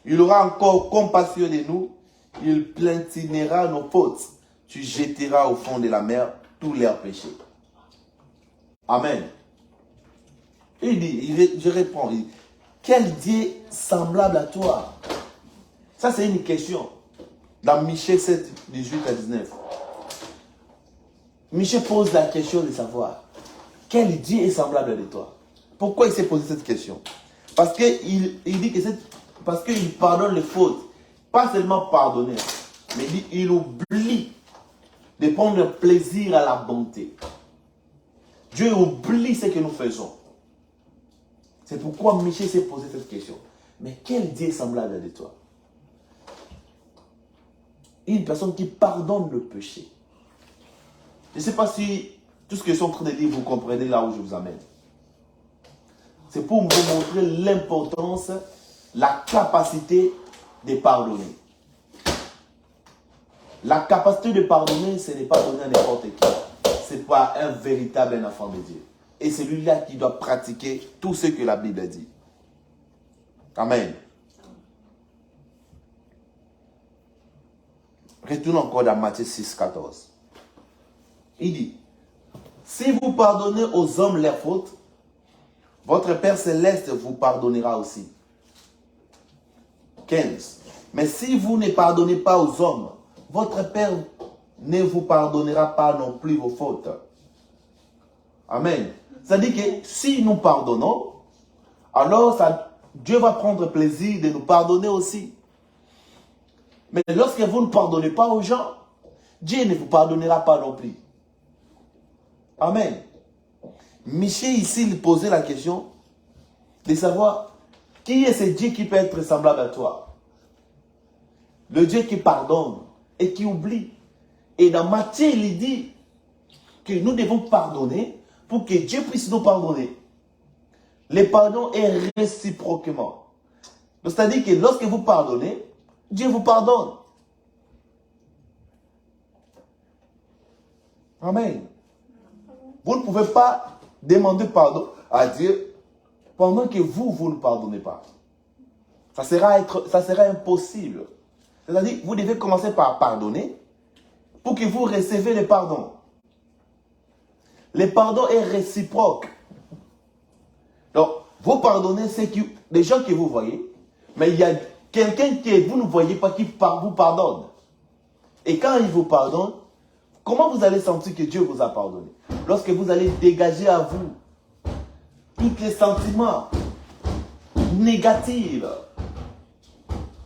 Il aura encore compassion de nous. Il plaintinera nos fautes. Tu jetteras au fond de la mer tous leurs péchés. Amen. Il dit, je réponds, il dit, quel Dieu semblable à toi? Ça, c'est une question. Dans Michée 7, 18 à 19. Michée pose la question de savoir, quel Dieu est semblable de toi? Pourquoi il s'est posé cette question? Parce qu'il dit que parce qu'il pardonne les fautes. Pas seulement pardonner, mais il oublie de prendre plaisir à la bonté. Dieu oublie ce que nous faisons. C'est pourquoi Michée s'est posé cette question. Mais quel Dieu est semblable de toi? Une personne qui pardonne le péché. Je ne sais pas si tout ce que je suis en train de dire, vous comprenez là où je vous amène. C'est pour vous montrer l'importance, la capacité de pardonner. La capacité de pardonner, ce n'est pas donné à n'importe qui. Ce n'est pas un véritable enfant de Dieu. Et c'est lui-là qui doit pratiquer tout ce que la Bible dit. Amen. Retournons encore dans Matthieu 6, 14. Il dit, si vous pardonnez aux hommes leurs fautes, votre Père Céleste vous pardonnera aussi. 15. Mais si vous ne pardonnez pas aux hommes, votre Père ne vous pardonnera pas non plus vos fautes. Amen. C'est-à-dire que si nous pardonnons, alors Dieu va prendre plaisir de nous pardonner aussi. Mais lorsque vous ne pardonnez pas aux gens, Dieu ne vous pardonnera pas non plus. Amen. Michel ici, il posait la question de savoir qui est ce Dieu qui peut être semblable à toi. Le Dieu qui pardonne et qui oublie. Et dans Matthieu, il dit que nous devons pardonner pour que Dieu puisse nous pardonner. Le pardon est réciproquement. C'est-à-dire que lorsque vous pardonnez, Dieu vous pardonne. Amen. Vous ne pouvez pas demander pardon à Dieu pendant que vous ne pardonnez pas. Ça sera impossible. C'est-à-dire vous devez commencer par pardonner pour que vous recevez le pardon. Le pardon est réciproque. Donc, vous pardonnez les gens que vous voyez, mais il y a quelqu'un que vous ne voyez pas qui vous pardonne. Et quand il vous pardonne, comment vous allez sentir que Dieu vous a pardonné? Lorsque vous allez dégager à vous tous les sentiments négatifs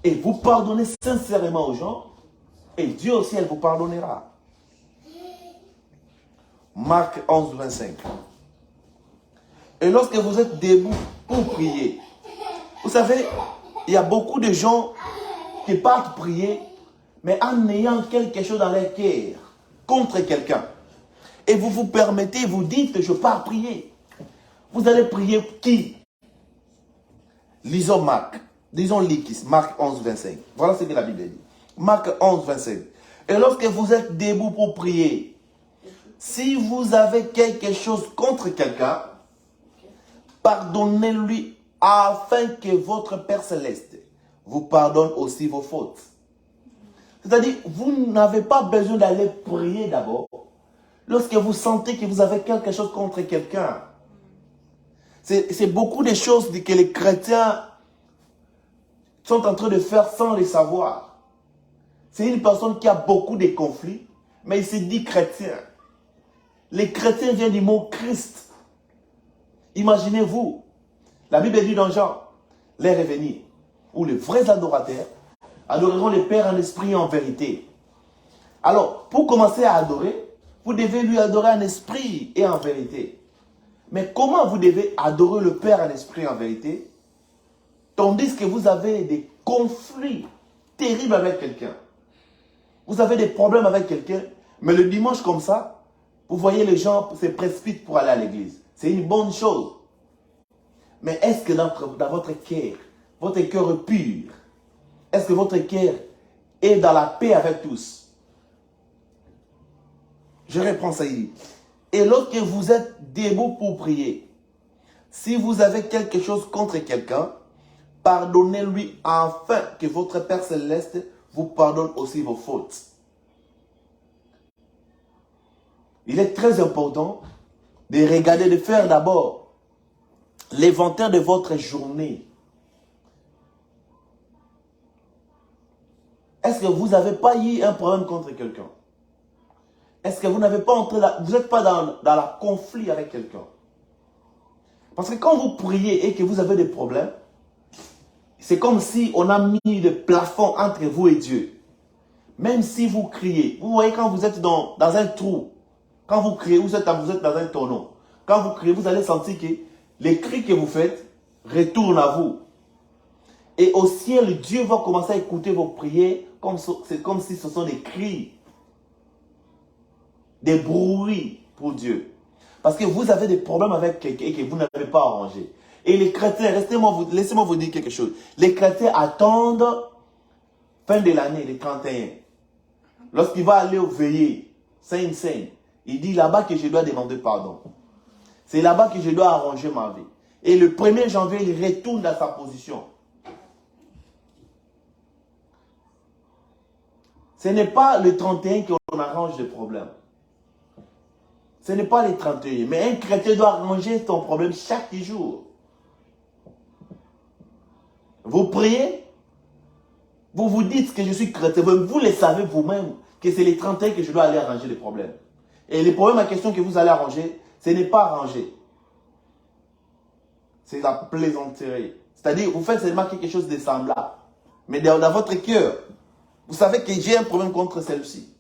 et vous pardonnez sincèrement aux gens, et Dieu aussi, elle vous pardonnera. Marc 11, 25. Et lorsque vous êtes debout pour prier, vous savez, il y a beaucoup de gens qui partent prier, mais en ayant quelque chose dans leur cœur contre quelqu'un. Et vous vous permettez, vous dites que je pars prier. Vous allez prier qui? Lisons Marc. Disons Likis, Marc 11, 25. Voilà ce que la Bible dit. Marc 11, 25. Et lorsque vous êtes debout pour prier, si vous avez quelque chose contre quelqu'un, pardonnez-lui afin que votre Père Céleste vous pardonne aussi vos fautes. C'est-à-dire, vous n'avez pas besoin d'aller prier d'abord. Lorsque vous sentez que vous avez quelque chose contre quelqu'un, c'est beaucoup de choses que les chrétiens sont en train de faire sans les savoir. C'est une personne qui a beaucoup de conflits, mais il se dit chrétien. Les chrétiens viennent du mot Christ. Imaginez-vous, la Bible dit dans Jean, l'heure est venue, où les vrais adorateurs adoreront le Père en esprit et en vérité. Alors, pour commencer à adorer, vous devez lui adorer en esprit et en vérité. Mais comment vous devez adorer le Père en esprit et en vérité, tandis que vous avez des conflits terribles avec quelqu'un? Vous avez des problèmes avec quelqu'un, mais le dimanche comme ça, vous voyez les gens se précipitent pour aller à l'église. C'est une bonne chose. Mais est-ce que dans votre cœur est pur? Est-ce que votre cœur est dans la paix avec tous? Je reprends ça ici. Et lorsque vous êtes debout pour prier, si vous avez quelque chose contre quelqu'un, pardonnez-lui afin que votre Père Céleste vous pardonne aussi vos fautes. Il est très important de regarder, de faire d'abord l'inventaire de votre journée. Est-ce que vous n'avez pas eu un problème contre quelqu'un? Est-ce que vous n'avez pas vous n'êtes pas dans la conflit avec quelqu'un? Parce que quand vous priez et que vous avez des problèmes, c'est comme si on a mis le plafond entre vous et Dieu. Même si vous criez, vous voyez quand vous êtes dans un trou, quand vous criez, vous êtes dans un tonneau. Quand vous criez, vous allez sentir que les cris que vous faites retournent à vous. Et au ciel, Dieu va commencer à écouter vos prières c'est comme si ce sont des cris, des bruits pour Dieu. Parce que vous avez des problèmes avec quelqu'un et que vous n'avez pas arrangé. Et les chrétiens, laissez-moi vous dire quelque chose. Les chrétiens attendent fin de l'année, les 31. Lorsqu'il va aller au veillée, Saint-Saint, il dit là-bas que je dois demander pardon. C'est là-bas que je dois arranger ma vie. Et le 1er janvier, il retourne dans sa position. Ce n'est pas le 31 qu'on arrange le problème. Ce n'est pas le 31. Mais un chrétien doit arranger son problème chaque jour. Vous priez, vous vous dites que je suis chrétien. Vous le savez vous-même que c'est les 31 que je dois aller arranger les problèmes. Et les problèmes en question que vous allez arranger, ce n'est pas arranger. C'est la plaisanterie. C'est-à-dire, vous faites seulement quelque chose de semblable. Mais dans votre cœur, vous savez que j'ai un problème contre celle-ci.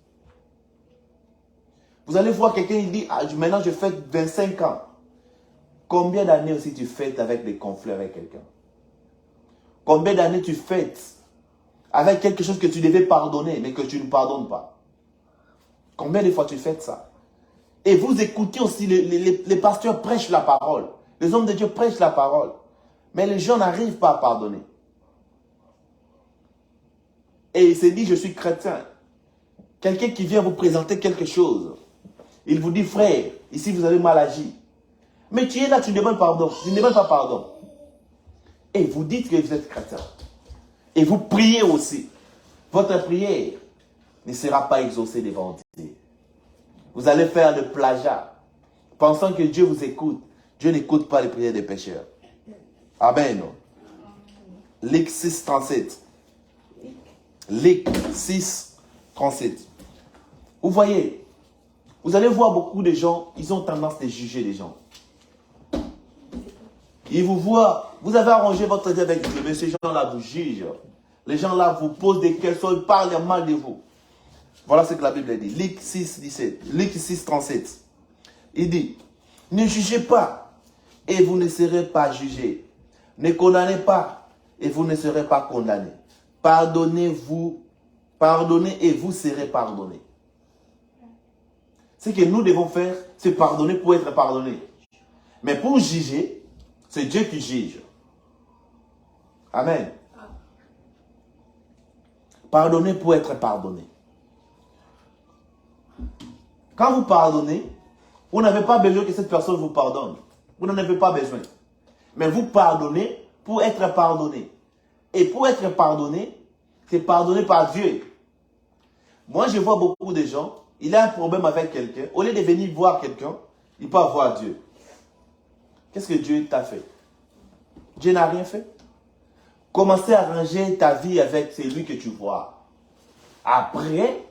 Vous allez voir quelqu'un, il dit, ah, maintenant je fête 25 ans. Combien d'années aussi tu fêtes avec des conflits avec quelqu'un? Combien d'années tu fêtes avec quelque chose que tu devais pardonner, mais que tu ne pardonnes pas? Combien de fois tu fêtes ça? Et vous écoutez aussi, les pasteurs prêchent la parole. Les hommes de Dieu prêchent la parole. Mais les gens n'arrivent pas à pardonner. Et il se dit, je suis chrétien. Quelqu'un qui vient vous présenter quelque chose. Il vous dit, frère, ici vous avez mal agi. Mais tu es là, tu ne demandes pardon. Tu ne demandes pas pardon. Et vous dites que vous êtes chrétien. Et vous priez aussi. Votre prière ne sera pas exaucée devant Dieu. Vous allez faire le plagiat. Pensant que Dieu vous écoute. Dieu n'écoute pas les prières des pécheurs. Amen. Luc 6, 37. Luc 6, 37. Vous voyez, vous allez voir beaucoup de gens, ils ont tendance à juger les gens. Ils vous voient, vous avez arrangé votre vie avec Dieu, mais ces gens-là vous jugent. Les gens-là vous posent des questions, ils parlent mal de vous. Voilà ce que la Bible dit. Luc 6, 17. Luc 6, 37. Il dit, ne jugez pas et vous ne serez pas jugés. Ne condamnez pas et vous ne serez pas condamnés. Pardonnez-vous, pardonnez et vous serez pardonnés. Ce que nous devons faire, c'est pardonner pour être pardonnés. Mais pour juger, c'est Dieu qui juge. Amen. Pardonnez pour être pardonné. Quand vous pardonnez, vous n'avez pas besoin que cette personne vous pardonne. Vous n'en avez pas besoin. Mais vous pardonnez pour être pardonné. Et pour être pardonné, c'est pardonné par Dieu. Moi, je vois beaucoup de gens, il a un problème avec quelqu'un. Au lieu de venir voir quelqu'un, il peut voir Dieu. Qu'est-ce que Dieu t'a fait? Dieu n'a rien fait. Commencez à arranger ta vie avec celui que tu vois. Après,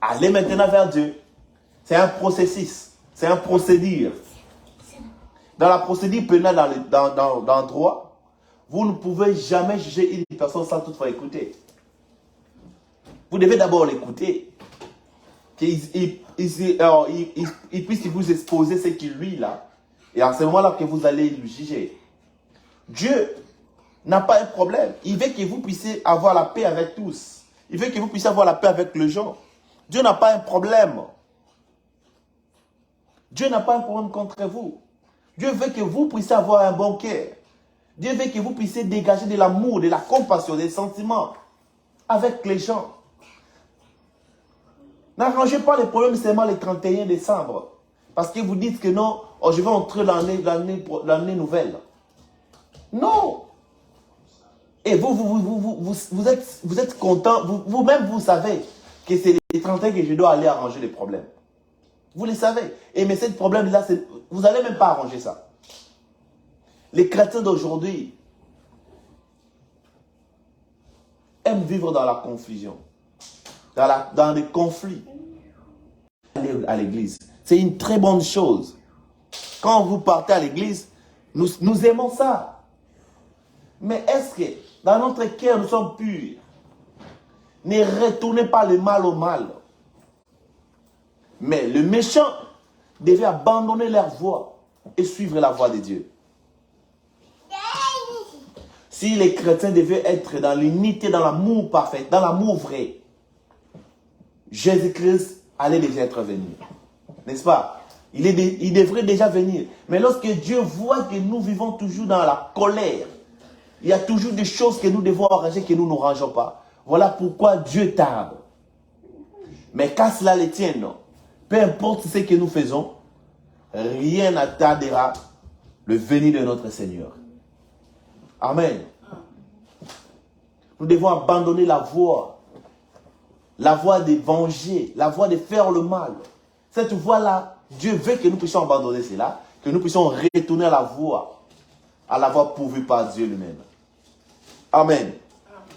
allez maintenant vers Dieu. C'est un processus. C'est un procédure. Dans la procédure pénale, dans le droit, vous ne pouvez jamais juger une personne sans toutefois écouter. Vous devez d'abord l'écouter. Qu'il puisse vous exposer ce qu'il lui là. Et à ce moment-là que vous allez le juger. Dieu n'a pas un problème. Il veut que vous puissiez avoir la paix avec tous. Il veut que vous puissiez avoir la paix avec les gens. Dieu n'a pas un problème. Dieu n'a pas un problème contre vous. Dieu veut que vous puissiez avoir un bon cœur. Dieu veut que vous puissiez dégager de l'amour, de la compassion, des sentiments avec les gens. N'arrangez pas les problèmes seulement le 31 décembre. Parce que vous dites que non, oh, je vais entrer l'année nouvelle. Non. Et vous êtes content, vous-même vous savez que c'est les 31 que je dois aller arranger les problèmes. Vous le savez. Et mais ce problème-là, vous n'allez même pas arranger ça. Les chrétiens d'aujourd'hui aiment vivre dans la confusion, dans des conflits. Aller à l'église, c'est une très bonne chose. Quand vous partez à l'église, nous aimons ça. Mais est-ce que dans notre cœur, nous sommes purs? Ne retournez pas le mal au mal. Mais le méchant devait abandonner leur voie et suivre la voie de Dieu. Si les chrétiens devaient être dans l'unité, dans l'amour parfait, dans l'amour vrai, Jésus-Christ allait déjà être venu. N'est-ce pas? Il devrait déjà venir. Mais lorsque Dieu voit que nous vivons toujours dans la colère, il y a toujours des choses que nous devons arranger que nous ne rangeons pas. Voilà pourquoi Dieu tarde. Mais qu'à cela les tienne, peu importe ce que nous faisons, rien n'attardera le venir de notre Seigneur. Amen. Nous devons abandonner la voie de venger, la voie de faire le mal. Cette voie-là, Dieu veut que nous puissions abandonner cela, que nous puissions retourner à la voie pourvue par Dieu lui-même. Amen.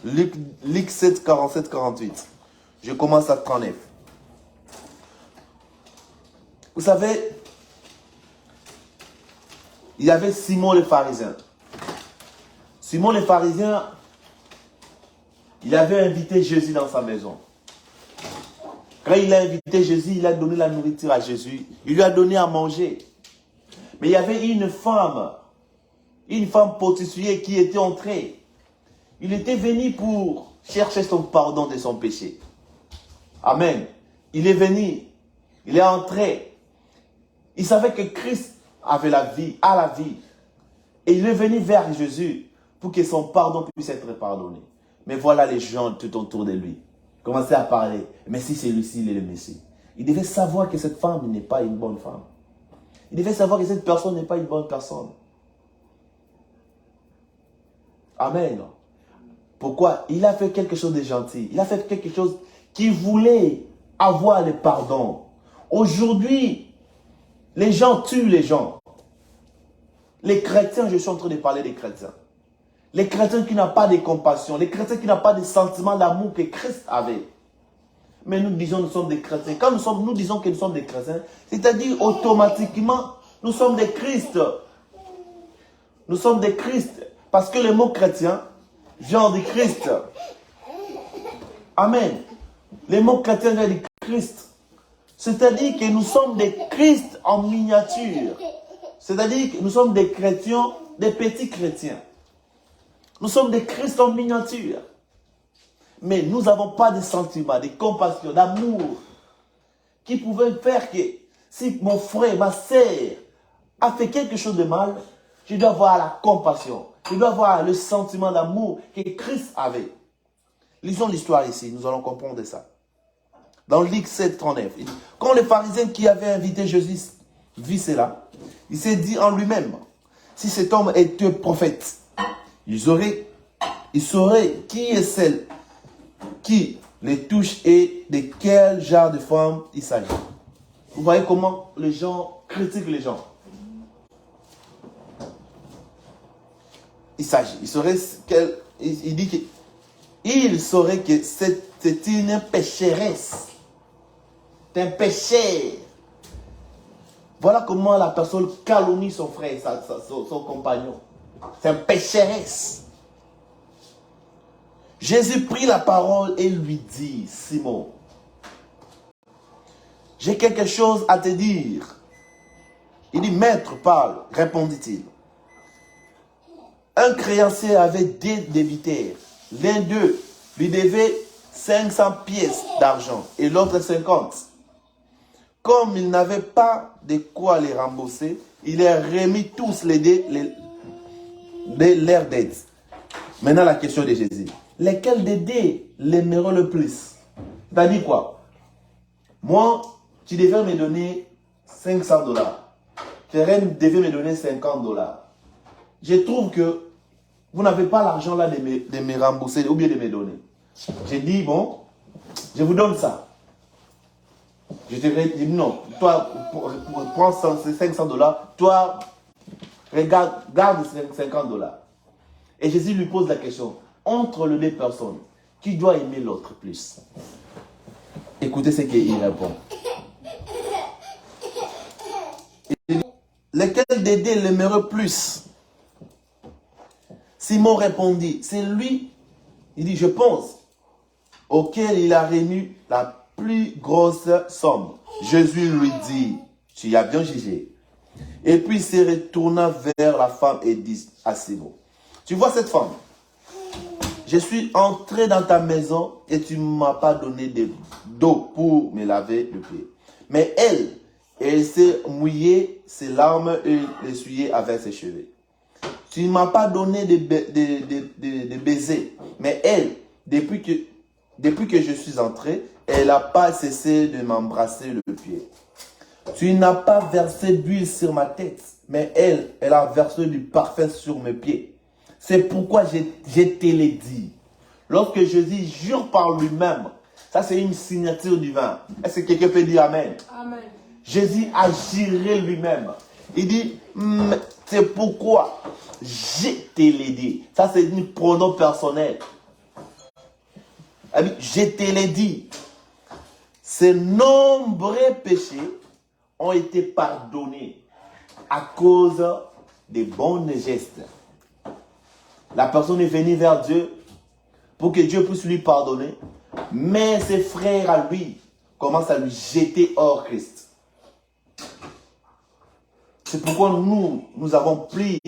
Luc 7, 47, 48. Je commence à 39. Vous savez, il y avait Simon le pharisien. Simon le pharisien, il avait invité Jésus dans sa maison. Quand il a invité Jésus, il a donné la nourriture à Jésus. Il lui a donné à manger. Mais il y avait une femme prostituée qui était entrée. Il était venu pour chercher son pardon de son péché. Amen. Il est venu. Il est entré. Il savait que Christ avait la vie, a la vie. Et il est venu vers Jésus pour que son pardon puisse être pardonné. Mais voilà les gens tout autour de lui. Commençaient à parler. Mais si celui-ci, il est le Messie. Il devait savoir que cette femme n'est pas une bonne femme. Il devait savoir que cette personne n'est pas une bonne personne. Amen. Pourquoi? Il a fait quelque chose de gentil. Il a fait quelque chose qui voulait avoir le pardon. Aujourd'hui, les gens tuent les gens. Les chrétiens, je suis en train de parler des chrétiens. Les chrétiens qui n'ont pas de compassion, les chrétiens qui n'ont pas de sentiment d'amour que Christ avait. Mais nous disons que nous sommes des chrétiens. Quand nous disons que nous sommes des chrétiens, c'est-à-dire automatiquement, nous sommes des Christ. Nous sommes des Christ. Parce que le mot chrétien vient du Christ. Amen. Le mot chrétien vient du Christ. C'est-à-dire que nous sommes des Christ en miniature. C'est-à-dire que nous sommes des chrétiens, des petits chrétiens. Nous sommes des Christ en miniature. Mais nous n'avons pas de sentiments, de compassion, d'amour qui pouvaient faire que si mon frère, ma sœur a fait quelque chose de mal, je dois avoir la compassion. Je dois avoir le sentiment d'amour que Christ avait. Lisons l'histoire ici, nous allons comprendre ça. Dans Luc 7, 39, il dit, quand le pharisien qui avait invité Jésus vit cela, il s'est dit en lui-même, si cet homme était prophète, il saurait qui est celle qui les touche et de quel genre de femme il s'agit. Vous voyez comment les gens critiquent les gens. Il dit qu'il saurait que c'est une pécheresse. C'est un péché. Voilà comment la personne calomnie son frère, son compagnon. C'est un pécheresse. Jésus prit la parole et lui dit, Simon, j'ai quelque chose à te dire. Il dit, maître, parle, répondit-il. Un créancier avait deux débiteurs. L'un d'eux lui devait 500 pièces d'argent et l'autre 50. Comme il n'avait pas de quoi les rembourser, il les remis tous les deux leur dette. Maintenant la question de Jésus. Lesquels des deux l'aimeront le plus? C'est-à-dire quoi? Moi, tu devais me donner 500 dollars. Keren devait me donner 50 dollars. Je trouve que vous n'avez pas l'argent là de me rembourser ou bien de me donner. J'ai dit, bon, je vous donne ça. Je te dis, non, toi, prends 500 dollars, toi, garde 50 dollars. Et Jésus lui pose la question, entre les deux personnes, qui doit aimer l'autre plus? Écoutez ce qu'il répond. Il dit, lequel des deux l'aimerait plus? Simon répondit, c'est lui, il dit, je pense, auquel il a remis la plus grosse somme. Jésus lui dit, tu as bien jugé. Et puis il se retourna vers la femme et dit à Simon, tu vois cette femme? Je suis entré dans ta maison et tu ne m'as pas donné d'eau pour me laver le pied. Mais elle s'est mouillée ses larmes et l'essuyait avec ses cheveux. Tu ne m'as pas donné de baisers. Mais elle, depuis que je suis entré, elle n'a pas cessé de m'embrasser le pied. Tu n'as pas versé d'huile sur ma tête. Mais elle a versé du parfum sur mes pieds. C'est pourquoi je te l'ai dit. Lorsque Jésus jure par lui-même, ça c'est une signature divine. Est-ce que quelqu'un peut dire Amen? Amen. Jésus a juré lui-même. Il dit, c'est pourquoi je te l'ai dit. Ça c'est un pronom personnel. Je te l'ai dit. Ces nombreux péchés ont été pardonnés à cause des bons gestes. La personne est venue vers Dieu pour que Dieu puisse lui pardonner. Mais ses frères à lui commence à lui jeter hors Christ. C'est pourquoi nous avons pris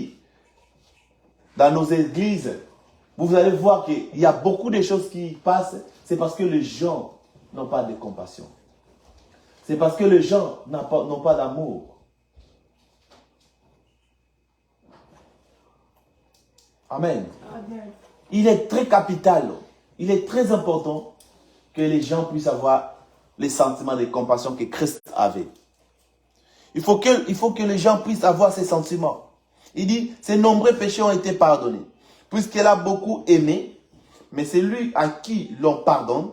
dans nos églises. Vous allez voir qu'il y a beaucoup de choses qui passent. C'est parce que les gens n'ont pas de compassion. C'est parce que les gens n'ont pas d'amour. Amen. Amen. Il est très capital, il est très important que les gens puissent avoir les sentiments de compassion que Christ avait. Il faut que les gens puissent avoir ces sentiments. Il dit, ses nombreux péchés ont été pardonnés. Puisqu'elle a beaucoup aimé, mais celui à qui l'on pardonne,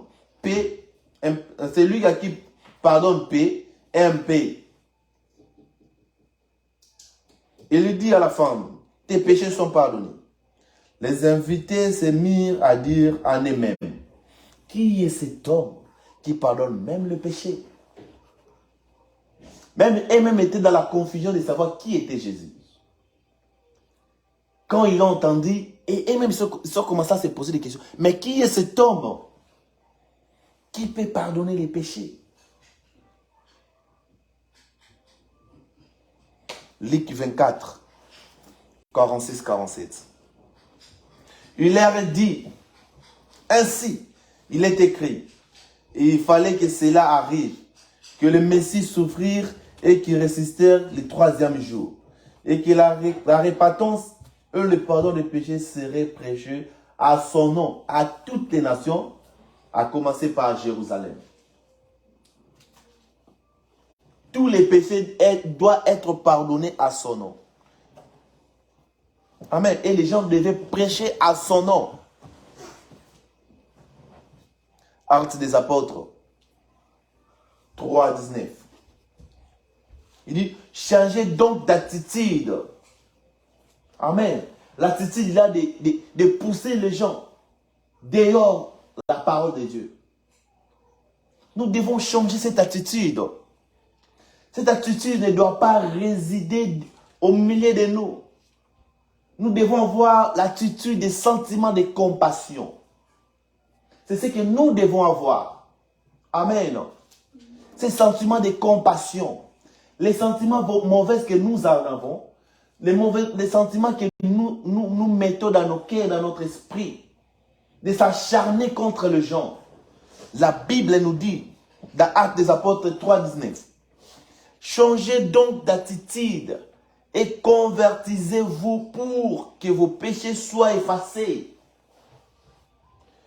celui à qui pardonne paie, aime paie. Il lui dit à la femme, tes péchés sont pardonnés. Les invités se mirent à dire en eux-mêmes, qui est cet homme qui pardonne même le péché? Même eux-mêmes étaient dans la confusion de savoir qui était Jésus. Quand ils l'ont entendu, et eux-mêmes ils ont commencé à se poser des questions. Mais qui est cet homme qui peut pardonner les péchés? Luc 24, 46-47. Il leur a dit, ainsi, il est écrit, et il fallait que cela arrive, que le Messie souffrir et qu'il ressuscitèrent le troisième jour, et que la repentance et le pardon des péchés seraient prêchés à son nom, à toutes les nations, à commencer par Jérusalem. Tous les péchés doivent être pardonnés à son nom. Amen. Et les gens devaient prêcher à son nom. Actes des apôtres 3, 19. Il dit, changez donc d'attitude. Amen. L'attitude là de pousser les gens dehors la parole de Dieu. Nous devons changer cette attitude. Cette attitude ne doit pas résider au milieu de nous. Nous devons avoir l'attitude des sentiments de compassion. C'est ce que nous devons avoir. Amen. Ces sentiments de compassion. Les sentiments mauvais que nous avons. Les sentiments que nous mettons dans nos cœurs, dans notre esprit. De s'acharner contre les gens. La Bible nous dit, dans Actes des Apôtres 3, 19. Changez donc d'attitude et convertissez-vous pour que vos péchés soient effacés.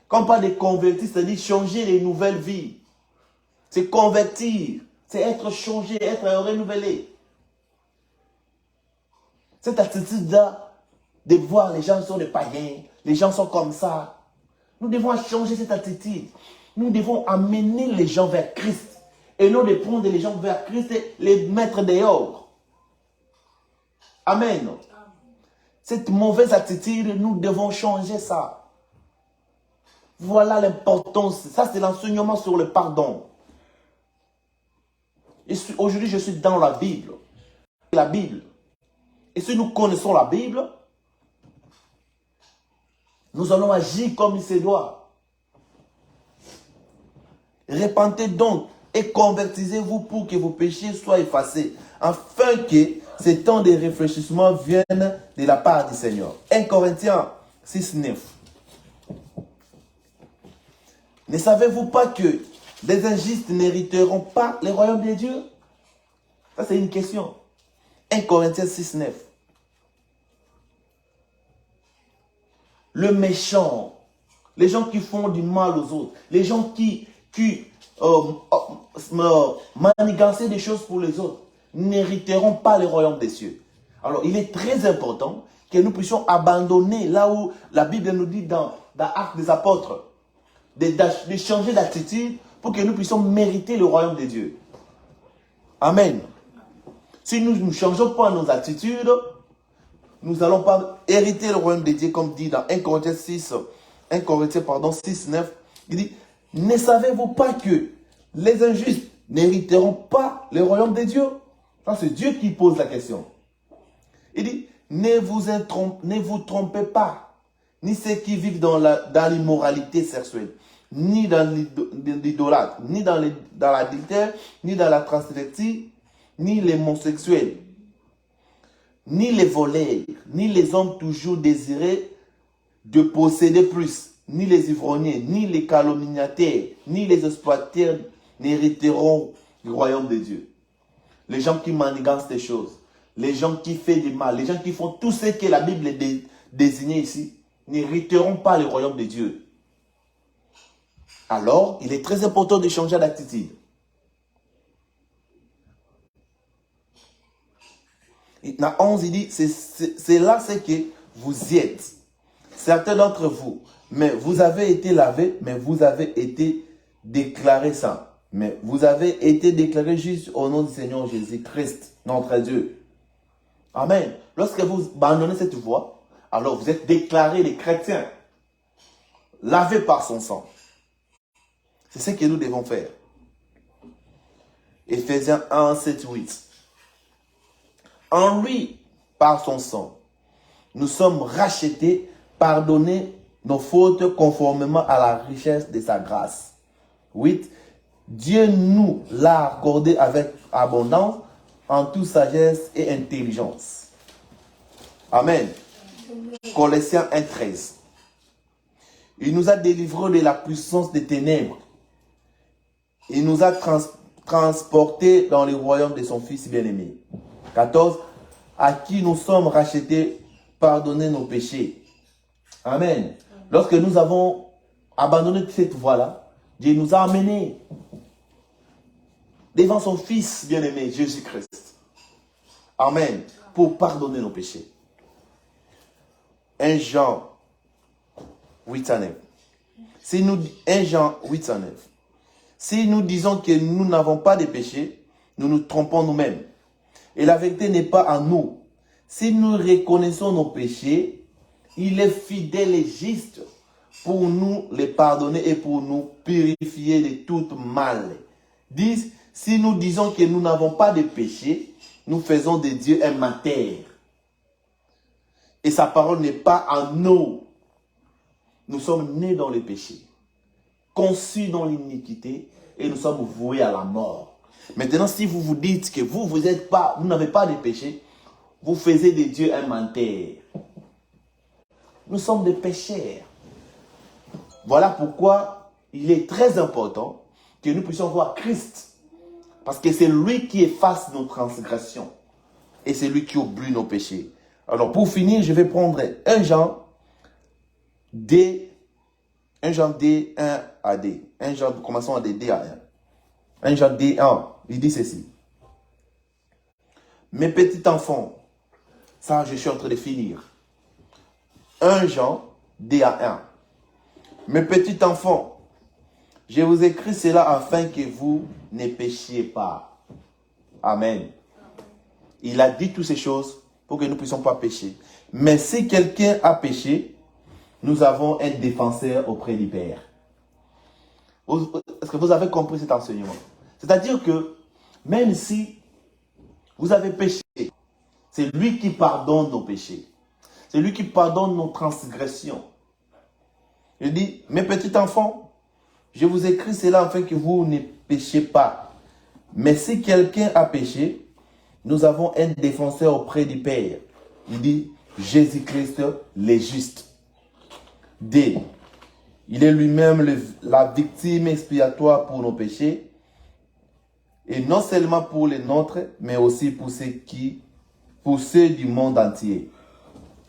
Quand on parle de convertir, c'est-à-dire changer les nouvelles vies. C'est convertir, c'est être changé, être renouvelé. Cette attitude-là, de voir les gens sont des païens, les gens sont comme ça. Nous devons changer cette attitude. Nous devons amener les gens vers Christ. Et non de prendre les gens vers Christ et les mettre dehors. Amen. Cette mauvaise attitude, nous devons changer ça. Voilà l'importance. Ça, c'est l'enseignement sur le pardon. Aujourd'hui, je suis dans la Bible. La Bible. Et si nous connaissons la Bible, nous allons agir comme il se doit. Repentez donc et convertissez-vous pour que vos péchés soient effacés, afin que ces temps de réfléchissement viennent de la part du Seigneur. 1 Corinthiens 6, 9. Ne savez-vous pas que les injustes n'hériteront pas le royaume de Dieu? Ça, c'est une question. 1 Corinthiens 6, 9. Le méchant, les gens qui font du mal aux autres, les gens qui manigancer des choses pour les autres, n'hériteront pas le royaume des cieux. Alors, il est très important que nous puissions abandonner là où la Bible nous dit dans Actes des Apôtres, de changer d'attitude pour que nous puissions mériter le royaume de Dieu. Amen. Si nous ne changeons pas nos attitudes, nous n'allons pas hériter le royaume de Dieu, comme dit dans 1 Corinthiens 6, 9, il dit, ne savez-vous pas que les injustes n'hériteront pas le royaume de Dieu? C'est Dieu qui pose la question. Il dit, ne vous trompez pas, ni ceux qui vivent dans l'immoralité sexuelle, ni dans l'idolâtre, ni dans l'adultère, ni dans la transvestie, ni les homosexuels, ni les voleurs, ni les hommes toujours désirés de posséder plus, ni les ivrogniers, ni les calomniateurs, ni les exploiteurs n'hériteront du royaume de Dieu. Les gens qui manigancent des choses, les gens qui font du mal, les gens qui font tout ce que la Bible désigne ici, n'hériteront pas le royaume de Dieu. Alors, il est très important de changer d'attitude. Dans 11, il dit, c'est là ce que vous y êtes. Certains d'entre vous, mais vous avez été lavés, mais vous avez été déclarés saints. Mais vous avez été déclarés justes au nom du Seigneur Jésus-Christ, notre Dieu. Amen. Lorsque vous abandonnez cette voie, alors vous êtes déclarés les chrétiens, lavés par son sang. C'est ce que nous devons faire. Éphésiens 1, 7, 8. En lui, par son sang, nous sommes rachetés, pardonnés nos fautes conformément à la richesse de sa grâce. 8. Dieu nous l'a accordé avec abondance en toute sagesse et intelligence. Amen. Colossiens 1, 13. Il nous a délivrés de la puissance des ténèbres. Il nous a transportés dans le royaume de son Fils bien-aimé. 14. À qui nous sommes rachetés, pardonnez nos péchés. Amen. Lorsque nous avons abandonné cette voie-là, Dieu nous a amenés devant son Fils bien-aimé, Jésus-Christ. Amen. Pour pardonner nos péchés. 1 Jean 8 à 9. 1 Jean 8 à 9. Si nous disons que nous n'avons pas de péché, nous nous trompons nous-mêmes. Et la vérité n'est pas en nous. Si nous reconnaissons nos péchés, il est fidèle et juste pour nous les pardonner et pour nous purifier de tout mal. 10. Si nous disons que nous n'avons pas de péché, nous faisons de Dieu un menteur. Et sa parole n'est pas en nous. Nous sommes nés dans le péché, conçus dans l'iniquité et nous sommes voués à la mort. Maintenant, si vous vous dites que vous n'avez pas de péché, vous faites de Dieu un menteur. Nous sommes des pécheurs. Voilà pourquoi il est très important que nous puissions voir Christ. Parce que c'est lui qui efface nos transgressions. Et c'est lui qui oublie nos péchés. Alors pour finir, je vais prendre 1 Jean D, 1 Jean D, 1 à D. 1 Jean, commençons à D à 1. 1 Jean D, 1. Il dit ceci. Mes petits enfants, ça je suis en train de finir. 1 Jean D à 1. Mes petits enfants, je vous écris cela afin que vous ne péchiez pas. Amen. Il a dit toutes ces choses pour que nous ne puissions pas pécher. Mais si quelqu'un a péché, nous avons un défenseur auprès du Père. Est-ce que vous avez compris cet enseignement? C'est-à-dire que même si vous avez péché, c'est lui qui pardonne nos péchés. C'est lui qui pardonne nos transgressions. Il dit, mes petits enfants, je vous écris cela afin que vous ne péchiez pas. Mais si quelqu'un a péché, nous avons un défenseur auprès du Père. Il dit, Jésus-Christ, le juste. D. Il est lui-même la victime expiatoire pour nos péchés. Et non seulement pour les nôtres, mais aussi pour ceux du monde entier.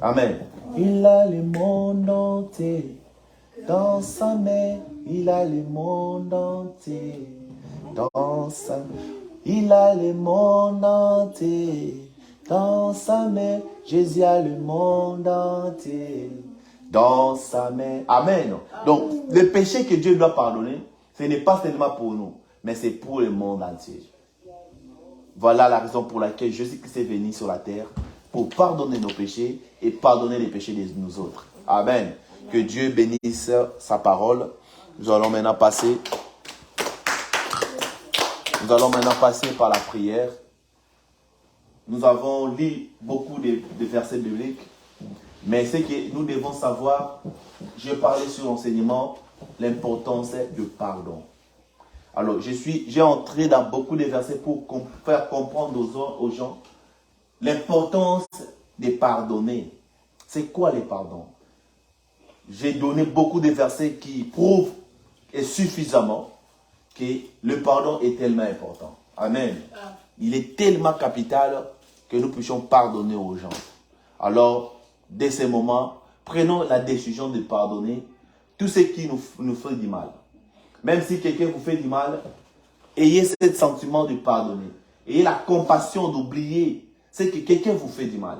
Amen. Il a le monde entier dans sa main. Il a le monde entier dans sa main. Il a le monde entier dans sa main. Jésus a le monde entier dans sa main. Amen. Donc, le péché que Dieu doit pardonner, ce n'est pas seulement pour nous, mais c'est pour le monde entier. Voilà la raison pour laquelle Jésus-Christ est venu sur la terre, pour pardonner nos péchés et pardonner les péchés de nous autres. Amen. Que Dieu bénisse sa parole. Nous allons maintenant passer par la prière. Nous avons lu beaucoup de versets bibliques, mais ce que nous devons savoir, je parlais sur l'enseignement l'importance du pardon. Alors, j'ai entré dans beaucoup de versets pour faire comprendre aux gens l'importance de pardonner. C'est quoi les pardons? J'ai donné beaucoup de versets qui prouvent et suffisamment que le pardon est tellement important. Amen. Il est tellement capital que nous puissions pardonner aux gens. Alors, dès ce moment, prenons la décision de pardonner tout ce qui nous fait du mal. Même si quelqu'un vous fait du mal, ayez ce sentiment de pardonner. Ayez la compassion d'oublier ce que quelqu'un vous fait du mal.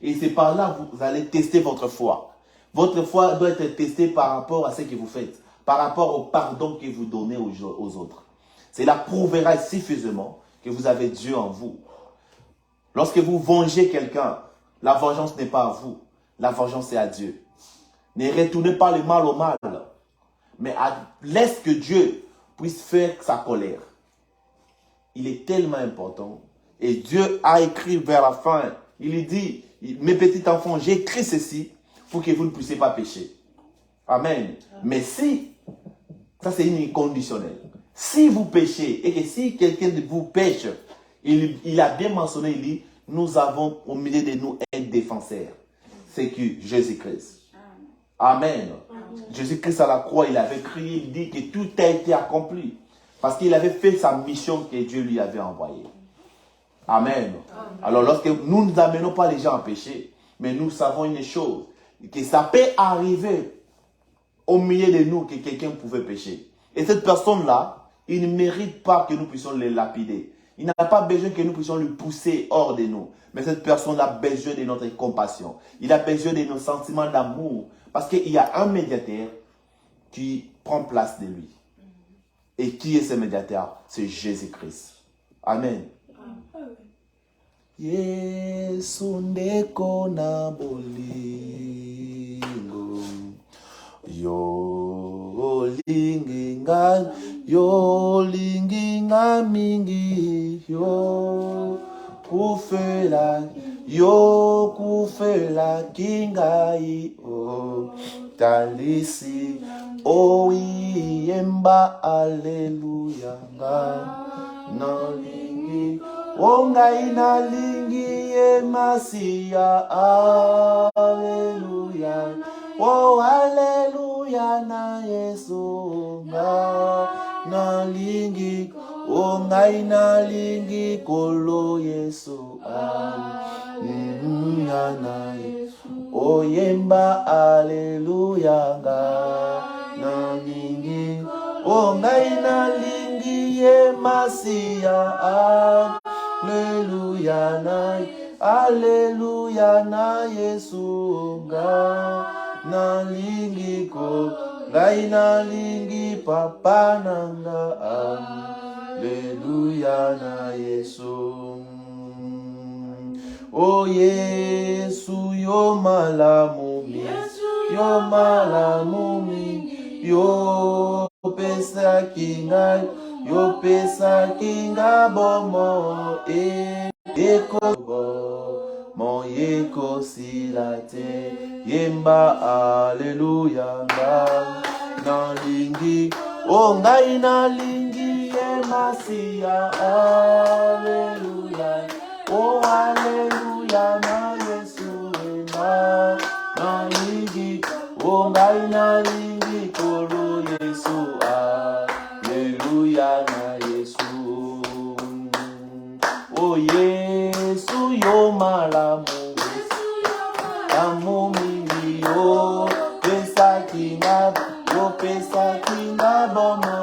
Et c'est par là que vous allez tester votre foi. Votre foi doit être testée par rapport à ce que vous faites, par rapport au pardon que vous donnez aux autres. Cela prouvera suffisamment que vous avez Dieu en vous. Lorsque vous vengez quelqu'un, la vengeance n'est pas à vous. La vengeance est à Dieu. Ne retournez pas le mal au mal, mais laisse que Dieu puisse faire sa colère. Il est tellement important. Et Dieu a écrit vers la fin, il dit, mes petits enfants, j'ai écrit ceci pour que vous ne puissiez pas pécher. Amen. Mais si, ça c'est une conditionnelle. Si vous péchez et que si quelqu'un de vous pêche, il a bien mentionné, il dit, nous avons au milieu de nous un défenseur. C'est que Jésus-Christ. Amen. Jésus-Christ à la croix, il avait crié, il dit que tout a été accompli. Parce qu'il avait fait sa mission que Dieu lui avait envoyée. Amen. Alors lorsque nous ne amenons pas les gens à pécher, mais nous savons une chose, que ça peut arriver au milieu de nous que quelqu'un pouvait pécher. Et cette personne-là, il ne mérite pas que nous puissions les lapider. Il n'a pas besoin que nous puissions le pousser hors de nous. Mais cette personne a besoin de notre compassion. Il a besoin de nos sentiments d'amour. Parce qu'il y a un médiateur qui prend place de lui. Et qui est ce médiateur? C'est Jésus-Christ. Amen. Yesu ndeko na bolingo yo linginga mingi yo kufela kingai o talisi o yemba aleluya na lingi onga inalingi emasia aleluya oh aleluya na Yesu na lingi onga inalingi kolo Yesu na Yesu oh yemba aleluya na lingi onga inalingi emasia Alléluia na Yesu na lingi ko ngai na lingi papa nanga Alléluia na Yesu Oh Yesu yo malamumi yo pesa kinga bomo mon yeko silate yemba aleluya na lingi oh ngai na lingi emasia aleluya oh aleluya na Yesu na lingi oh ngai na lingi kolo Yesu aleluya na Yesu oh Yesu yo malamu amumi yo pesa kinga bomo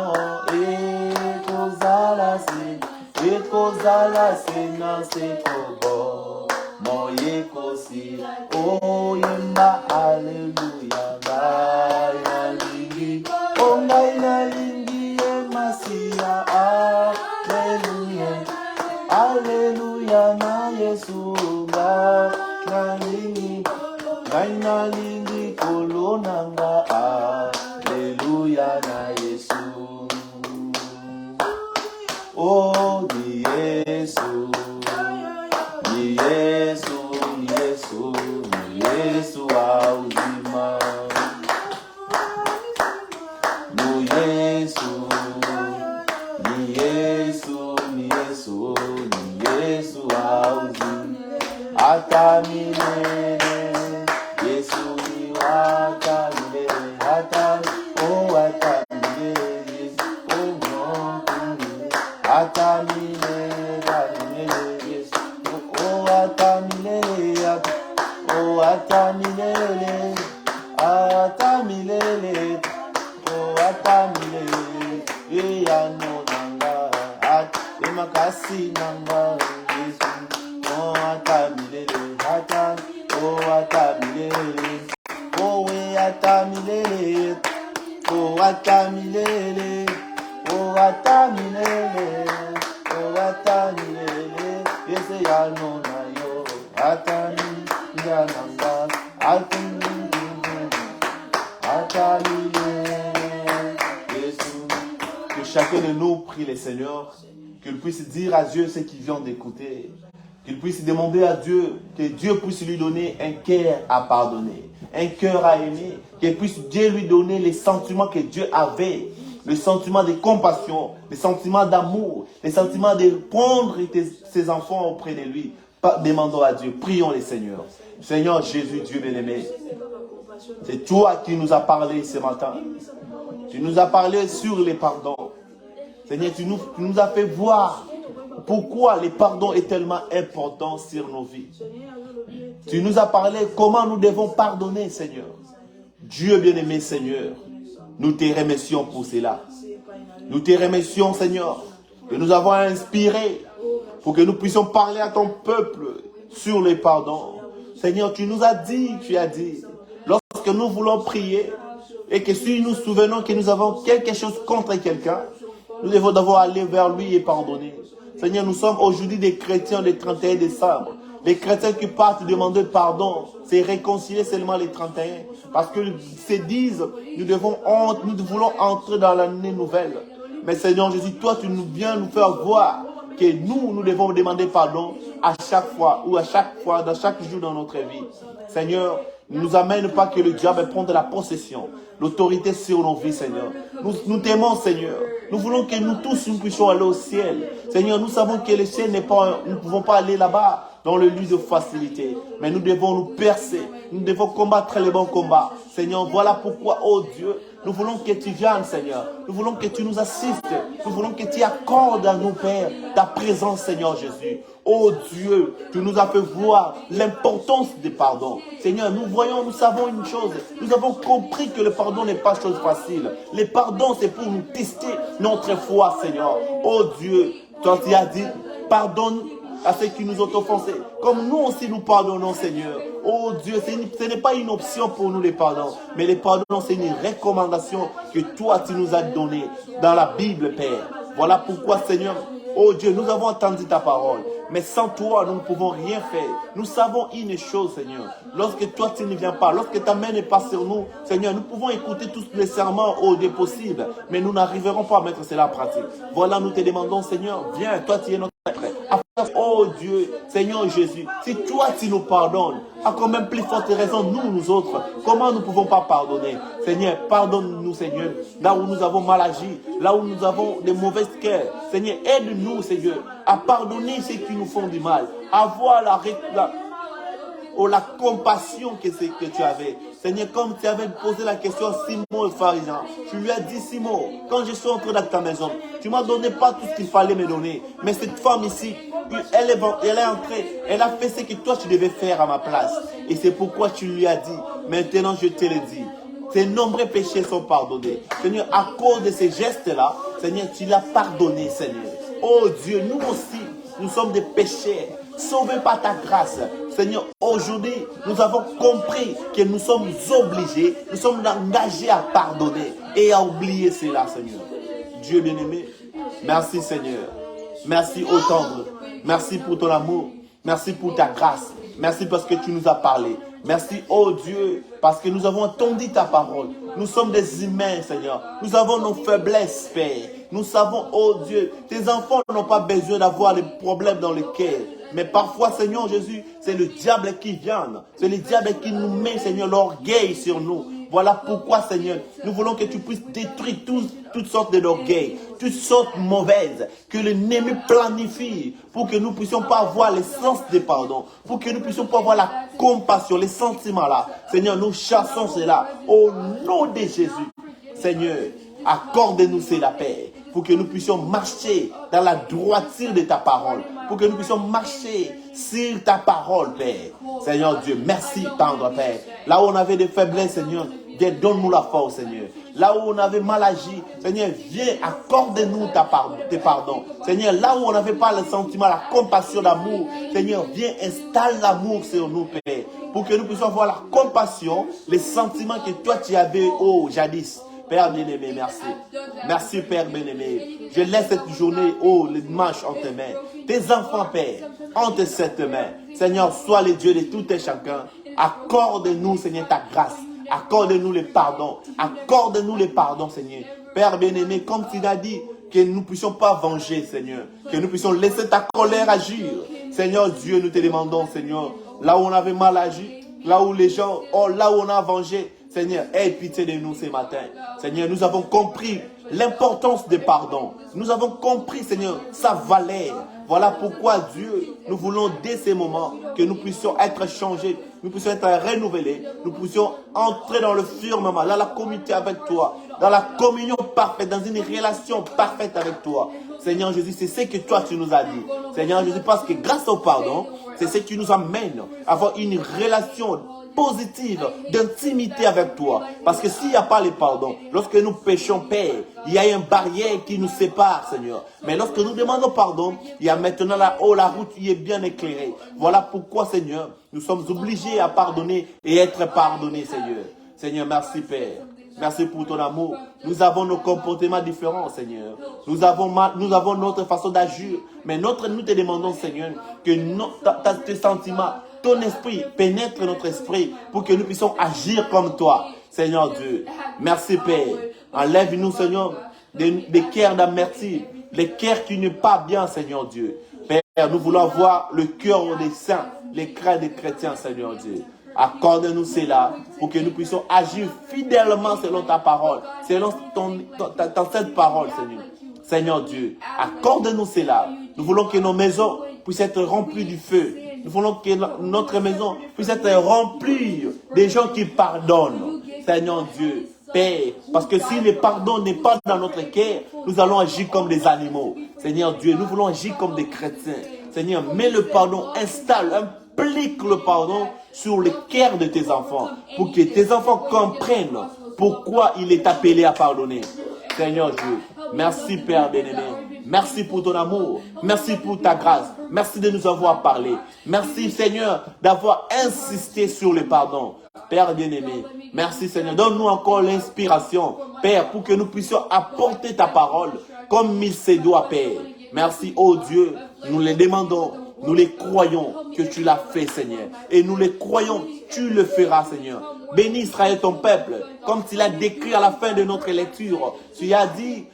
ekozala se na se kobo moye kosi oh yemba aleluya ngai na lingi oh ngai na lingi emasia aleluya Alléluia na Yesu na lingi kolo nanga Alléluia na Yesu Oh ni Yesu wa uzima Yesu, ni Yesu, ni Yesu, ni Yesu auzi. Hata milele, Yesu ni hata milele, hata milele, Yesu, hata milele, Yesu, hata milele, hata milele, hata milele, hata milele, ya no nanga, makasi nanga, Yesu, hata milele, hata milele, hata milele, hata milele, hata milele, hata milele, Yesu ya no na yo, hata milele, hata que chacun de nous prie le Seigneur, qu'il puisse dire à Dieu ce qu'il vient d'écouter, qu'il puisse demander à Dieu, que Dieu puisse lui donner un cœur à pardonner, un cœur à aimer, qu'il puisse Dieu lui donner les sentiments que Dieu avait, le sentiment de compassion, le sentiment d'amour, le sentiment de prendre ses enfants auprès de lui. Demandons à Dieu, prions le Seigneur. Seigneur Jésus, Dieu bien-aimé, c'est toi qui nous as parlé ce matin. Tu nous as parlé sur les pardons. Seigneur, tu nous as fait voir pourquoi le pardon est tellement important sur nos vies. Tu nous as parlé comment nous devons pardonner, Seigneur. Dieu bien-aimé, Seigneur, nous te remercions pour cela. Nous te remercions, Seigneur, que nous avons inspiré pour que nous puissions parler à ton peuple sur les pardons. Seigneur, tu nous as dit, lorsque nous voulons prier, et que si nous nous souvenons que nous avons quelque chose contre quelqu'un, nous devons d'abord aller vers lui et pardonner. Seigneur, nous sommes aujourd'hui des chrétiens le 31 décembre. Les chrétiens qui partent demander pardon, c'est réconcilier seulement les 31. Parce que se disent, nous voulons entrer dans l'année nouvelle. Mais Seigneur Jésus, toi tu viens nous faire voir que nous devons demander pardon à chaque fois, dans chaque jour dans notre vie. Seigneur, ne nous amène pas que le diable prenne la possession, l'autorité sur nos vies, Seigneur. Nous t'aimons, Seigneur. Nous voulons que nous tous, nous puissions aller au ciel. Seigneur, nous savons que le ciel nous ne pouvons pas aller là-bas dans le lieu de facilité. Mais nous devons nous percer. Nous devons combattre les bons combats. Seigneur, voilà pourquoi, oh Dieu, nous voulons que tu viennes, Seigneur. Nous voulons que tu nous assistes. Nous voulons que tu accordes à nous, Père, ta présence, Seigneur Jésus. Oh Dieu, tu nous as fait voir l'importance du pardon. Seigneur, nous savons une chose. Nous avons compris que le pardon n'est pas chose facile. Le pardon, c'est pour nous tester notre foi, Seigneur. Oh Dieu, toi tu as dit, pardonne à ceux qui nous ont offensés. Comme nous aussi nous pardonnons, Seigneur. Oh Dieu, ce n'est pas une option pour nous les pardons. Mais les pardons, c'est une recommandation que toi tu nous as donnée dans la Bible, Père. Voilà pourquoi, Seigneur, oh Dieu, nous avons entendu ta parole. Mais sans toi, nous ne pouvons rien faire. Nous savons une chose, Seigneur. Lorsque toi, tu ne viens pas, lorsque ta main n'est pas sur nous, Seigneur, nous pouvons écouter tous les serments au dé possible. Mais nous n'arriverons pas à mettre cela en pratique. Voilà, nous te demandons, Seigneur, viens, toi, tu es notre maître. Oh Dieu, Seigneur Jésus, si toi, tu nous pardonnes, à quand même plus forte raison, nous autres, comment nous ne pouvons pas pardonner? Seigneur, pardonne-nous, Seigneur, là où nous avons mal agi, là où nous avons des mauvaises cœurs. Seigneur, aide-nous, Seigneur, à pardonner ceux qui nous font du mal, à avoir la compassion que tu avais. Seigneur, comme tu avais posé la question à Simon le pharisien, tu lui as dit, Simon, quand je suis entré dans ta maison, tu ne m'as donné pas tout ce qu'il fallait me donner. Mais cette femme ici, elle est entrée, elle a fait ce que toi tu devais faire à ma place. Et c'est pourquoi tu lui as dit, maintenant je te le dis, tes nombreux péchés sont pardonnés. Seigneur, à cause de ces gestes-là, Seigneur, tu l'as pardonné, Seigneur. Oh Dieu, nous aussi, nous sommes des pécheurs, sauvés par ta grâce. Seigneur, aujourd'hui, nous avons compris que nous sommes obligés, nous sommes engagés à pardonner et à oublier cela, Seigneur. Dieu bien-aimé, merci, Seigneur. Merci ô tendre. Merci pour ton amour. Merci pour ta grâce. Merci parce que tu nous as parlé. Merci, oh Dieu, parce que nous avons entendu ta parole. Nous sommes des humains, Seigneur. Nous avons nos faiblesses, Père. Nous savons, oh Dieu, tes enfants n'ont pas besoin d'avoir des problèmes dans le cœur. Mais parfois, Seigneur Jésus, c'est le diable qui vient. C'est le diable qui nous met, Seigneur, l'orgueil sur nous. Voilà pourquoi, Seigneur, nous voulons que tu puisses détruire toutes sortes d'orgueil, toutes sortes mauvaises, que l'ennemi planifie pour que nous ne puissions pas avoir le sens des pardons, pour que nous ne puissions pas avoir la compassion, les sentiments là. Seigneur, nous chassons cela au nom de Jésus. Seigneur, accorde-nous la paix pour que nous puissions marcher dans la droiture de ta parole, pour que nous puissions marcher sur ta parole, Père. Seigneur Dieu, merci, tendre Père. Là où on avait des faiblesses, Seigneur, viens, donne-nous la force, Seigneur. Là où on avait mal agi, Seigneur, viens, accorde-nous tes pardons. Seigneur, là où on n'avait pas le sentiment, la compassion, l'amour, Seigneur, viens, installe l'amour sur nous, Père, pour que nous puissions avoir la compassion, les sentiments que toi tu avais, oh, jadis. Père bien-aimé, merci. Merci, Père bien-aimé. Je laisse cette journée, oh, le dimanche, en tes mains. Tes enfants, Père, entre cette main. Seigneur, sois le Dieu de tout et chacun. Accorde-nous, Seigneur, ta grâce. Accorde-nous le pardon. Accorde-nous le pardon, Seigneur. Père bien-aimé, comme tu l'as dit, que nous ne puissions pas venger, Seigneur. Que nous puissions laisser ta colère agir. Seigneur Dieu, nous te demandons, Seigneur, là où on avait mal agi, là où les gens, oh, là où on a vengé, Seigneur, aie pitié de nous ce matin. Seigneur, nous avons compris l'importance des pardons. Nous avons compris, Seigneur, sa valeur. Voilà pourquoi, Dieu, nous voulons dès ces moments que nous puissions être changés, nous puissions être renouvelés, nous puissions entrer dans le firmament, dans la communauté avec toi, dans la communion parfaite, dans une relation parfaite avec toi. Seigneur Jésus, c'est ce que toi tu nous as dit. Seigneur Jésus, parce que grâce au pardon, c'est ce qui nous amène à avoir une relation positive, d'intimité avec toi. Parce que s'il n'y a pas le pardon, lorsque nous péchons, Père, il y a une barrière qui nous sépare, Seigneur. Mais lorsque nous demandons pardon, il y a maintenant la route qui est bien éclairée. Voilà pourquoi, Seigneur, nous sommes obligés à pardonner et être pardonnés, Seigneur. Seigneur, merci, Père. Merci pour ton amour. Nous avons nos comportements différents, Seigneur. Nous avons notre façon d'agir. Mais nous te demandons, Seigneur, que tes sentiments, ton esprit pénètre notre esprit pour que nous puissions agir comme toi, Seigneur Dieu. Merci, Père. Enlève-nous, Seigneur, des cœurs d'amertume, les cœurs qui ne pas bien, Seigneur Dieu. Père, nous voulons avoir le cœur des saints, les cœurs des chrétiens, Seigneur Dieu. Accorde-nous cela pour que nous puissions agir fidèlement selon ta parole, selon cette parole, Seigneur. Seigneur Dieu, accorde-nous cela. Nous voulons que nos maisons puissent être remplies du feu. Nous voulons que notre maison puisse être remplie des gens qui pardonnent. Seigneur Dieu, Père, parce que si le pardon n'est pas dans notre cœur, nous allons agir comme des animaux. Seigneur Dieu, nous voulons agir comme des chrétiens. Seigneur, mets le pardon, implique le pardon sur le cœur de tes enfants, pour que tes enfants comprennent pourquoi il est appelé à pardonner. Seigneur Dieu, merci Père bien-aimé. Merci pour ton amour. Merci pour ta grâce. Merci de nous avoir parlé. Merci Seigneur d'avoir insisté sur le pardon. Père bien-aimé, merci Seigneur. Donne-nous encore l'inspiration, Père, pour que nous puissions apporter ta parole comme il se doit, Père. Merci, oh Dieu, nous les demandons. Nous les croyons que tu l'as fait, Seigneur. Et nous les croyons, tu le feras, Seigneur. Bénis Israël, ton peuple, comme tu l'as décrit à la fin de notre lecture. Tu as dit,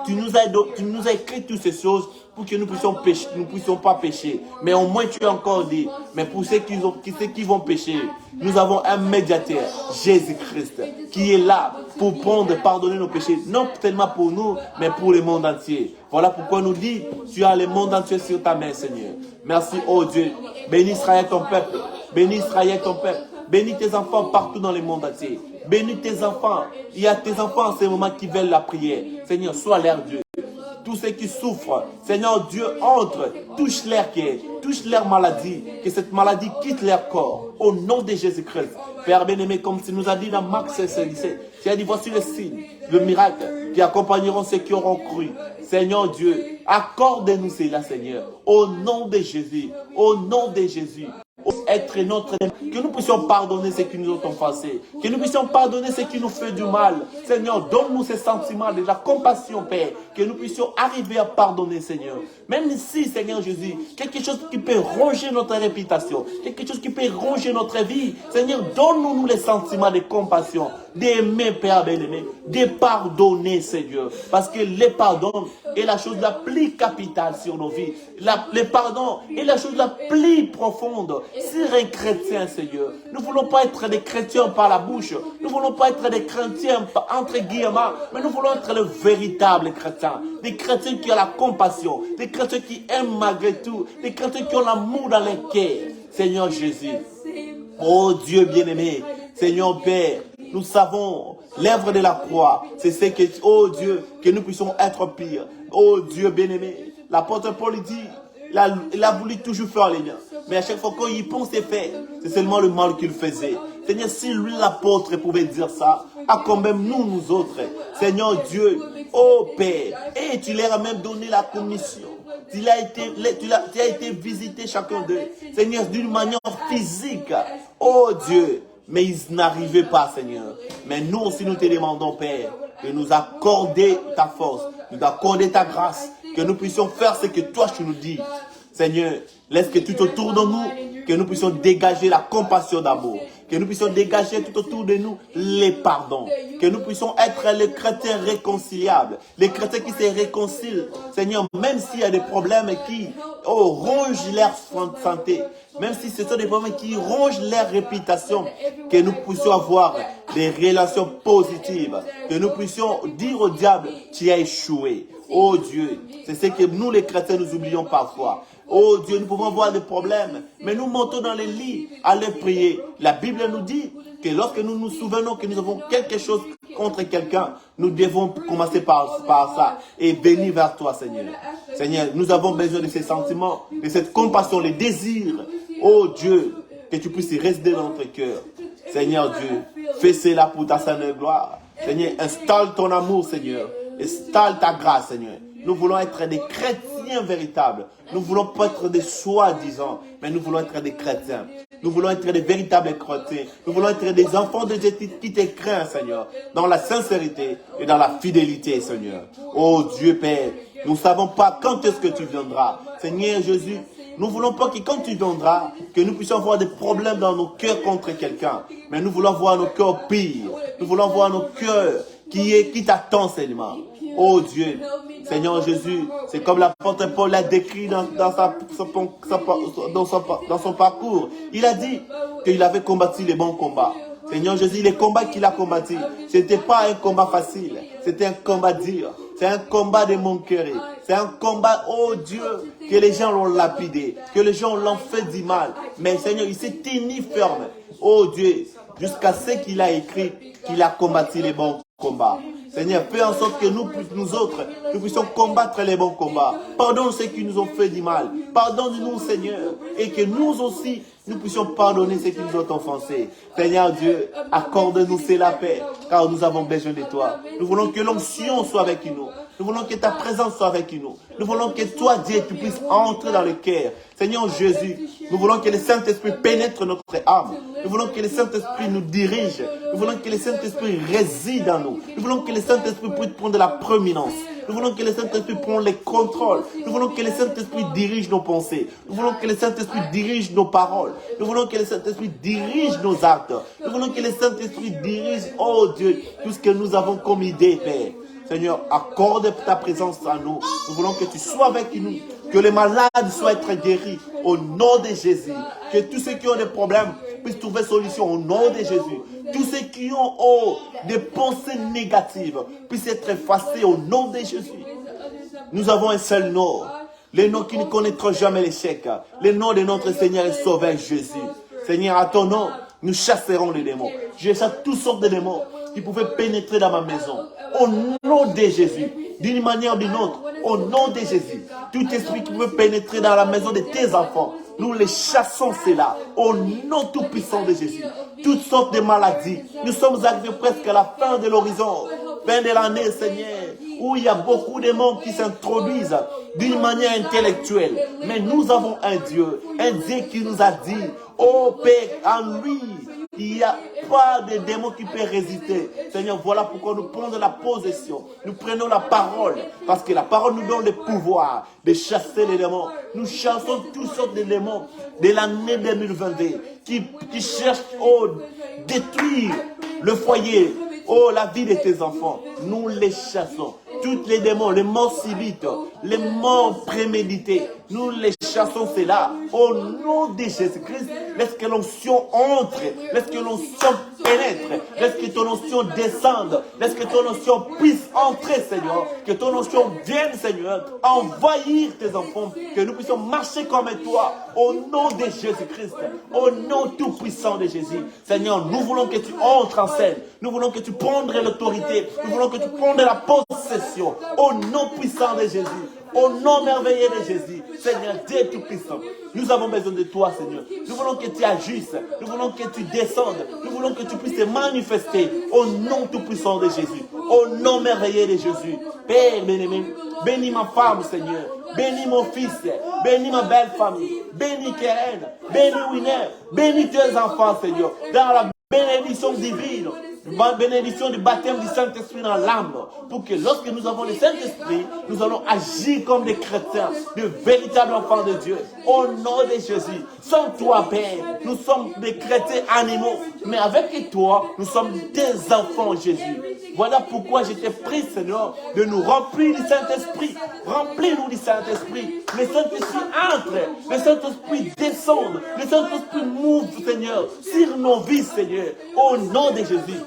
tu nous as écrit toutes ces choses pour que nous puissions pas pécher. Mais au moins tu as encore dit, mais pour ceux qui vont pécher, nous avons un médiateur, Jésus-Christ, qui est là pour pardonner nos péchés, non seulement pour nous, mais pour le monde entier. Voilà pourquoi nous dit, tu as le monde entier sur ta main, Seigneur. Merci, oh Dieu. Bénis Israël, ton peuple. Bénis Israël, ton peuple. Bénis tes enfants partout dans le monde entier. Bénis tes enfants. Il y a tes enfants en ce moment qui veulent la prière. Seigneur, sois leur Dieu. Tous ceux qui souffrent, Seigneur Dieu, entre, touche leur cœur, touche leur maladie, que cette maladie quitte leur corps, au nom de Jésus-Christ. Père bien-aimé, comme tu nous as dit dans Marc 16, tu as dit, voici le signe, le miracle, qui accompagneront ceux qui auront cru. Seigneur Dieu, accorde-nous cela, Seigneur, au nom de Jésus, au nom de Jésus. Être notre, que nous puissions pardonner ceux qui nous ont offensés, que nous puissions pardonner ceux qui nous font du mal. Seigneur, donne-nous ces sentiments de la compassion, Père, que nous puissions arriver à pardonner, Seigneur. Même si, Seigneur Jésus, quelque chose qui peut ronger notre réputation, quelque chose qui peut ronger notre vie, Seigneur, donne-nous les sentiments de compassion, d'aimer, Père bien-aimé, de pardonner, Seigneur, parce que le pardon est la chose la plus capitale sur nos vies. Le pardon est la chose la plus profonde sur un chrétien, Seigneur. Nous ne voulons pas être des chrétiens par la bouche. Nous ne voulons pas être des chrétiens entre guillemets, mais nous voulons être le véritable chrétien. Des chrétiens qui ont la compassion, des chrétiens qui aiment malgré tout, des chrétiens qui ont l'amour dans les cœurs. Seigneur Jésus, oh Dieu bien-aimé, Seigneur Père, nous savons l'œuvre de la croix, c'est ce que, oh Dieu, que nous puissions être pires. Oh Dieu bien-aimé, l'apôtre Paul dit, il a voulu toujours faire les biens. Mais à chaque fois qu'il pensait faire, c'est seulement le mal qu'il faisait. Seigneur, si lui, l'apôtre, pouvait dire ça, à quand même nous autres, Seigneur Dieu, oh Père, et tu leur as même donné la commission. Tu as été visité chacun d'eux, Seigneur, d'une manière physique. Oh Dieu, mais ils n'arrivaient pas, Seigneur. Mais nous aussi, nous te demandons, Père, de nous accorder ta force, de nous accorder ta grâce, que nous puissions faire ce que toi tu nous dis. Seigneur, laisse que tout autour de nous, que nous puissions dégager la compassion d'amour, que nous puissions dégager tout autour de nous les pardons, que nous puissions être les chrétiens réconciliables, les chrétiens qui se réconcilient, Seigneur, même s'il y a des problèmes qui rongent leur santé, même si ce sont des problèmes qui rongent leur réputation, que nous puissions avoir des relations positives, que nous puissions dire au diable, tu as échoué. Oh Dieu, c'est ce que nous les chrétiens nous oublions parfois. Oh Dieu, nous pouvons avoir des problèmes, mais nous montons dans les lits à les prier. La Bible nous dit que lorsque nous nous souvenons que nous avons quelque chose contre quelqu'un, nous devons commencer par ça et venir vers toi, Seigneur. Seigneur, nous avons besoin de ces sentiments, de cette compassion, les désirs. Oh Dieu, que tu puisses rester dans notre cœur. Seigneur Dieu, fais cela pour ta sainte gloire. Seigneur, installe ton amour, Seigneur. Installe ta grâce, Seigneur. Nous voulons être des chrétiens véritables. Nous ne voulons pas être des soi-disant, mais nous voulons être des chrétiens. Nous voulons être des véritables chrétiens. Nous voulons être des enfants de Dieu qui te craignent, Seigneur, dans la sincérité et dans la fidélité, Seigneur. Oh Dieu Père, nous ne savons pas quand est-ce que tu viendras. Seigneur Jésus, nous ne voulons pas que quand tu viendras, que nous puissions avoir des problèmes dans nos cœurs contre quelqu'un. Mais nous voulons voir nos cœurs pires. Nous voulons voir nos cœurs qui t'attend seulement. Oh Dieu, Seigneur Jésus, c'est comme l'apôtre Paul l'a décrit dans son parcours. Il a dit qu'il avait combattu les bons combats. Seigneur Jésus, les combats qu'il a combattus, ce n'était pas un combat facile. C'était un combat dur. C'est un combat de mon cœur. C'est un combat, oh Dieu, que les gens l'ont lapidé, que les gens l'ont fait du mal. Mais Seigneur, il s'est tenu ferme. Oh Dieu, jusqu'à ce qu'il a écrit qu'il a combattu les bons combats. Seigneur, fais en sorte que nous autres, nous puissions combattre les bons combats. Pardonne ceux qui nous ont fait du mal. Pardonne-nous, Seigneur. Et que nous aussi, nous puissions pardonner ceux qui nous ont offensés. Seigneur Dieu, accorde-nous la paix, car nous avons besoin de toi. Nous voulons que l'onction soit avec nous. Nous voulons que ta présence soit avec nous. Nous voulons que toi, Dieu, tu puisses entrer dans le cœur. Seigneur Jésus, nous voulons que le Saint-Esprit pénètre notre âme. Nous voulons que le Saint-Esprit nous dirige. Nous voulons que le Saint-Esprit réside en nous. Nous voulons que le Saint-Esprit puisse prendre la prééminence. Nous voulons que le Saint-Esprit prenne les contrôles. Nous voulons que le Saint-Esprit dirige nos pensées. Nous voulons que le Saint-Esprit dirige nos paroles. Nous voulons que le Saint-Esprit dirige nos actes. Nous voulons que le Saint-Esprit dirige, oh Dieu, tout ce que nous avons comme idée, Père. Seigneur, accorde ta présence à nous. Nous voulons que tu sois avec nous. Que les malades soient guéris au nom de Jésus. Que tous ceux qui ont des problèmes puissent trouver solution au nom de Jésus. Tous ceux qui ont des pensées négatives puissent être effacés au nom de Jésus. Nous avons un seul nom. Le nom qui ne connaîtra jamais l'échec. Le nom de notre Seigneur et Sauveur Jésus. Seigneur, à ton nom, nous chasserons les démons. Je chasse toutes sortes de démons qui pouvaient pénétrer dans ma maison. Au nom de Jésus, d'une manière ou d'une autre, au nom de Jésus, tout esprit qui veut pénétrer dans la maison de tes enfants, nous les chassons cela, au nom tout puissant de Jésus. Toutes sortes de maladies, nous sommes arrivés presque à la fin de l'horizon, fin de l'année, Seigneur, où il y a beaucoup de monde qui s'introduisent d'une manière intellectuelle. Mais nous avons un Dieu qui nous a dit, oh Père, en lui, il n'y a pas de démon qui peut résister. Seigneur, voilà pourquoi nous prenons la possession. Nous prenons la parole. Parce que la parole nous donne le pouvoir de chasser les démons. Nous chassons toutes sortes de démons de l'année 2022 qui cherchent détruire le foyer, la vie de tes enfants. Nous les chassons. toutes les démons, les morts subites, les morts préméditées, nous les chassons cela au nom de Jésus-Christ. Laisse que l'onction entre, laisse que l'onction pénètre, laisse que ton onction descende, laisse que ton onction puisse entrer, Seigneur, que ton onction vienne, Seigneur, envahir tes enfants, que nous puissions marcher comme toi, au nom de Jésus-Christ, au nom tout-puissant de Jésus. Seigneur, nous voulons que tu entres en scène, nous voulons que tu prennes l'autorité, nous voulons que tu prennes la possession, au nom puissant de Jésus. Au nom merveilleux de Jésus, Seigneur, Dieu tout-puissant, nous avons besoin de toi, Seigneur. Nous voulons que tu agisses, nous voulons que tu descendes, nous voulons que tu puisses te manifester au nom tout-puissant de Jésus, au nom merveilleux de Jésus. Père bien-aimé, bénis ma femme, Seigneur, bénis mon fils, bénis ma belle famille, bénis Keren, bénis Winner, bénis tes enfants, Seigneur, dans la bénédiction divine. Bénédiction du baptême du Saint-Esprit dans l'âme, pour que lorsque nous avons le Saint-Esprit, nous allons agir comme des chrétiens, de véritables enfants de Dieu, au nom de Jésus. Sans toi, Père, nous sommes des chrétiens animaux, mais avec toi, nous sommes des enfants, Jésus. Voilà pourquoi j'étais pris, Seigneur, de nous remplir du Saint-Esprit. Remplis-nous du Saint-Esprit. Le Saint-Esprit entre, le Saint-Esprit descend, le Saint-Esprit move, Seigneur, sur nos vies, Seigneur, au nom de Jésus.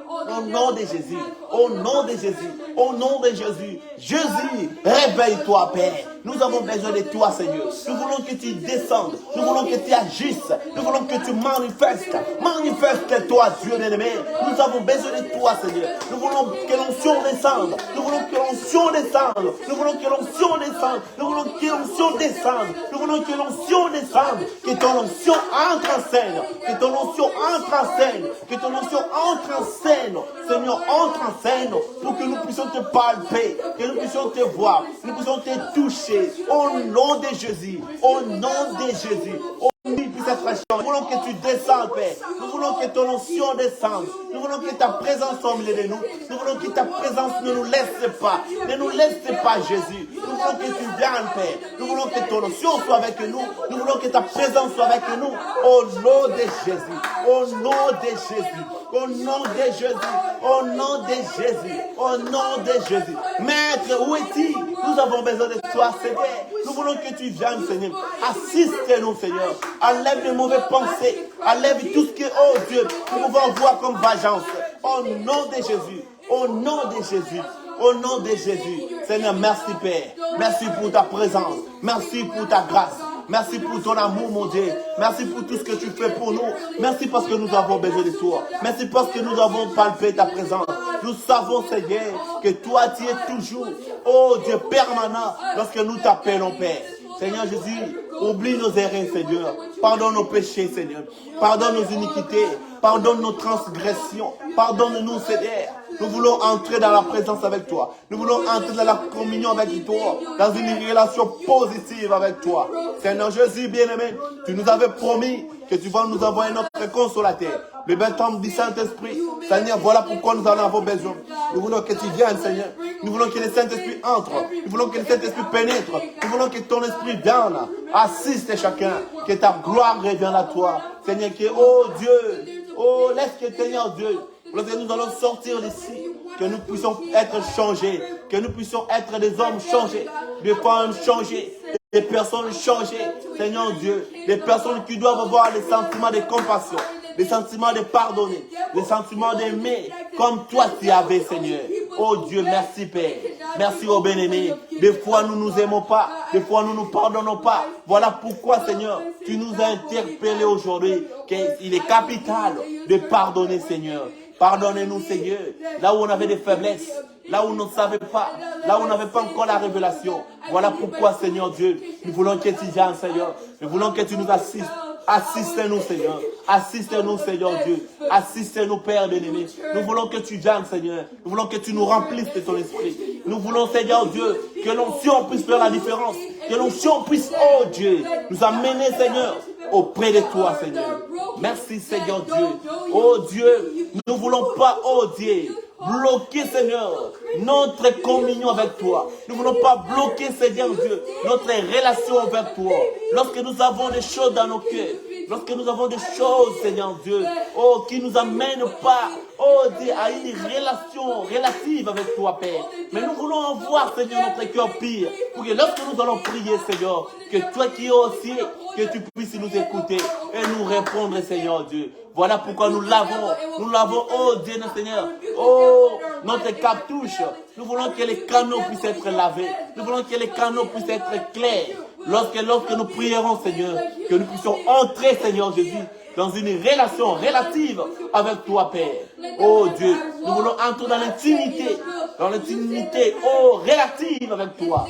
Au nom de Jésus, au nom de Jésus, au nom de Jésus. Jésus, réveille-toi, Père. Nous avons besoin de toi, Seigneur. Nous voulons que tu descendes. Nous voulons que tu agisses. Nous voulons que tu manifestes. Manifeste-toi, Dieu bien-aimé. Nous avons besoin de toi, Seigneur. Nous voulons que l'onction descende. Nous voulons que l'onction descende. Nous voulons que l'onction descende. Nous voulons que l'onction descende. Nous voulons que l'onction descende. Que ton onction entre en scène. Que ton onction entre en scène. Que ton onction entre en scène. Seigneur, entre en scène pour que nous puissions te palper, que nous puissions te voir, que nous puissions te toucher. Au nom de Jésus, au nom de Jésus. Nous voulons que tu descendes, Père. Nous voulons que ton onction descende. Nous voulons que ta présence soit au milieu de nous. Nous voulons que ta présence ne nous laisse pas. Ne nous laisse pas, Jésus. Nous voulons que tu viennes, Père. Nous voulons que ton onction soit avec nous. Nous voulons que ta présence soit avec nous. Au nom de Jésus. Au nom de Jésus. Au nom de Jésus. Au nom de Jésus. Au nom de Jésus. Maître, où es-tu? Nous avons besoin de toi, Seigneur. Nous voulons que tu viennes, Seigneur. Assiste-nous, Seigneur. Enlève les mauvaises pensées. Enlève tout ce que, oh Dieu, nous pouvons voir comme vengeance. Au nom de Jésus. Au nom de Jésus. Au nom de Jésus. Seigneur, merci, Père. Merci pour ta présence. Merci pour ta grâce. Merci pour ton amour, mon Dieu. Merci pour tout ce que tu fais pour nous. Merci parce que nous avons besoin de toi. Merci parce que nous avons palpé ta présence. Nous savons, Seigneur, que toi, tu es toujours, oh Dieu, permanent lorsque nous t'appelons, Père. Seigneur Jésus, oublie nos erreurs, Seigneur. Pardonne nos péchés, Seigneur. Pardonne nos iniquités. Pardonne nos transgressions. Pardonne-nous, Seigneur. Nous voulons entrer dans la présence avec toi. Nous voulons entrer dans la communion avec toi. Dans une relation positive avec toi. Seigneur Jésus, bien-aimé, tu nous avais promis que tu vas nous envoyer notre consolateur. Le baptême du Saint-Esprit. Seigneur, voilà pourquoi nous en avons besoin. Nous voulons que tu viennes, Seigneur. Nous voulons que le Saint-Esprit entre. Nous voulons que le Saint-Esprit pénètre. Nous voulons que ton esprit vienne. Assiste chacun. Que ta gloire revienne à toi. Seigneur, que, oh Dieu, oh, laisse que Seigneur Dieu, lorsque nous allons sortir d'ici, que nous puissions être changés, que nous puissions être des hommes changés, des femmes changées, des personnes changées, Seigneur Dieu, des personnes qui doivent avoir des sentiments de compassion, des sentiments de pardonner, des sentiments d'aimer, comme toi tu avais, Seigneur. Oh Dieu, merci Père. Merci au bien-aimé. Des fois nous ne nous aimons pas, des fois nous ne nous pardonnons pas. Voilà pourquoi, Seigneur, tu nous as interpellés aujourd'hui, qu'il est capital de pardonner, Seigneur. Pardonnez-nous, Seigneur, là où on avait des faiblesses, là où on ne savait pas, là où on n'avait pas encore la révélation. Voilà pourquoi, Seigneur Dieu, nous voulons que tu viennes, Seigneur. Nous voulons que tu nous assistes. Assiste-nous, Seigneur. Assiste-nous, Seigneur Dieu. Assiste-nous, Père bien-aimé. Nous voulons que tu viennes, Seigneur. Nous voulons que tu nous remplisses de ton esprit. Nous voulons, Seigneur Dieu, que l'onction puisse faire la différence. Que l'onction puisse, oh Dieu, nous amener, Seigneur, auprès de toi, Seigneur. Merci, Seigneur Dieu. Oh Dieu, nous ne voulons pas, oh Dieu, bloquer, Seigneur, notre communion avec toi. Nous ne voulons pas bloquer, Seigneur Dieu, notre relation avec toi. Lorsque nous avons des choses dans nos cœurs, lorsque nous avons des choses, Seigneur Dieu, oh, qui ne nous amènent pas, oh Dieu, à une relation relative avec toi, Père. Mais nous voulons en voir, Seigneur, notre cœur pire. Pour que lorsque nous allons prier, Seigneur, que toi qui es au ciel, que tu puisses nous écouter et nous répondre, Seigneur Dieu. Voilà pourquoi nous l'avons, oh Dieu, notre Seigneur, oh, notre cartouche. Nous voulons que les canaux puissent être lavés. Nous voulons que les canaux puissent être clairs. Lorsque nous prierons, Seigneur, que nous puissions entrer, Seigneur Jésus, dans une relation relative avec toi, Père. Oh Dieu, nous voulons entrer dans l'intimité, oh, relative avec toi.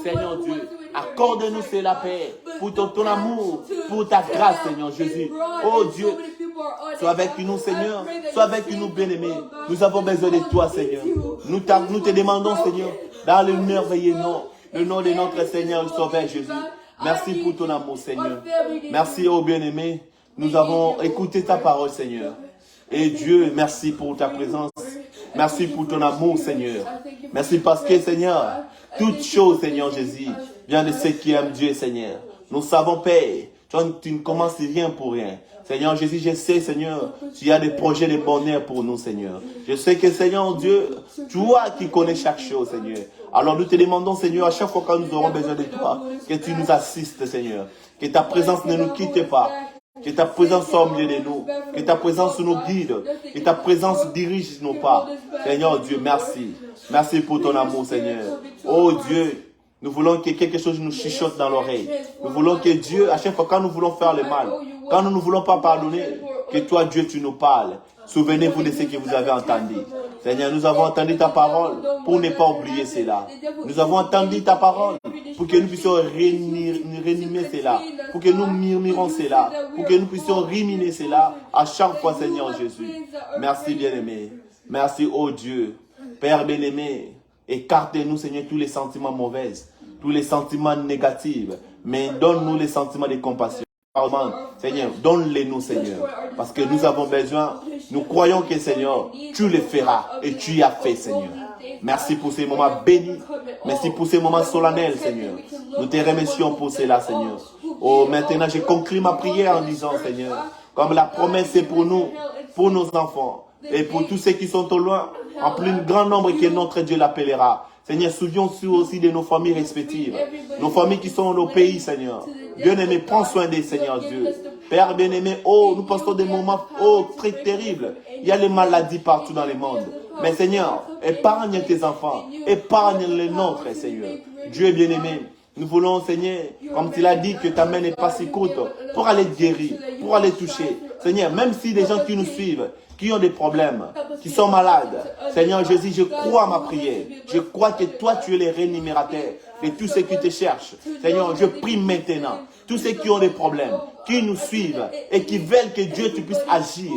Seigneur Dieu, accorde-nous cela, Père, pour ton amour, pour ta grâce, Seigneur Jésus. Oh Dieu, sois avec nous, Seigneur, sois avec nous, bien-aimés. Nous avons besoin de toi, Seigneur. Nous te demandons, Seigneur, dans le merveilleux nom, le nom de notre Seigneur et Sauveur Jésus. Merci pour ton amour, Seigneur. Merci, oh bien-aimé. Nous avons écouté ta parole, Seigneur. Et Dieu, merci pour ta présence. Merci pour ton amour, Seigneur. Merci parce que, Seigneur, toute chose, Seigneur Jésus, vient de ceux qui aiment Dieu, Seigneur. Nous savons, Père, tu ne commences rien pour rien. Seigneur Jésus, je sais, Seigneur, tu as des projets de bonheur pour nous, Seigneur. Je sais que, Seigneur Dieu, toi qui connais chaque chose, Seigneur. Alors nous te demandons, Seigneur, à chaque fois que nous aurons besoin de toi, que tu nous assistes, Seigneur. Que ta présence ne nous quitte pas. Que ta présence soit au milieu de nous. Que ta présence nous guide. Que ta présence dirige nos pas. Seigneur Dieu, merci. Merci pour ton amour, Seigneur. Oh Dieu, nous voulons que quelque chose nous chuchote dans l'oreille. Nous voulons que Dieu, à chaque fois quand nous voulons faire le mal, quand nous ne voulons pas pardonner, que toi, Dieu, tu nous parles. Souvenez-vous de ce que vous avez entendu. Seigneur, nous avons entendu ta parole pour ne pas oublier cela. Nous avons entendu ta parole pour que nous puissions réanimer cela, pour que nous murmurons cela, pour que nous puissions ruminer cela à chaque fois, Seigneur Jésus. Merci, bien-aimé. Merci, oh Dieu. Père bien-aimé, écartez-nous, Seigneur, tous les sentiments mauvais, tous les sentiments négatifs, mais donne-nous les sentiments de compassion. Seigneur, donne-les-nous, Seigneur, parce que nous avons besoin, nous croyons que, Seigneur, tu le feras et tu y as fait, Seigneur. Merci pour ces moments bénis, merci pour ces moments solennels, Seigneur. Nous te remercions pour cela, Seigneur. Oh, maintenant, je conclue ma prière en disant, Seigneur, comme la promesse est pour nous, pour nos enfants et pour tous ceux qui sont au loin, en plus grand nombre que notre Dieu l'appellera. Seigneur, souvions-nous aussi de nos familles respectives, nos familles qui sont dans nos pays, Seigneur. Bien-aimé, prends soin des Seigneur Dieu. Père bien-aimé, oh, nous passons des moments, oh, très terribles. Il y a les maladies partout dans le monde. Mais Seigneur, épargne tes enfants, épargne les nôtres, Seigneur. Dieu bien-aimé, nous voulons, Seigneur, comme tu l'as dit, que ta main n'est pas si courte pour aller guérir, pour aller toucher. Seigneur, même si des gens qui nous suivent, qui ont des problèmes, qui sont malades, Seigneur Jésus, je crois à ma prière. Je crois que toi, tu es le rémunérateur de tous ceux qui te cherchent. Seigneur, je prie maintenant, tous ceux qui ont des problèmes, qui nous suivent et qui veulent que Dieu, tu puisses agir,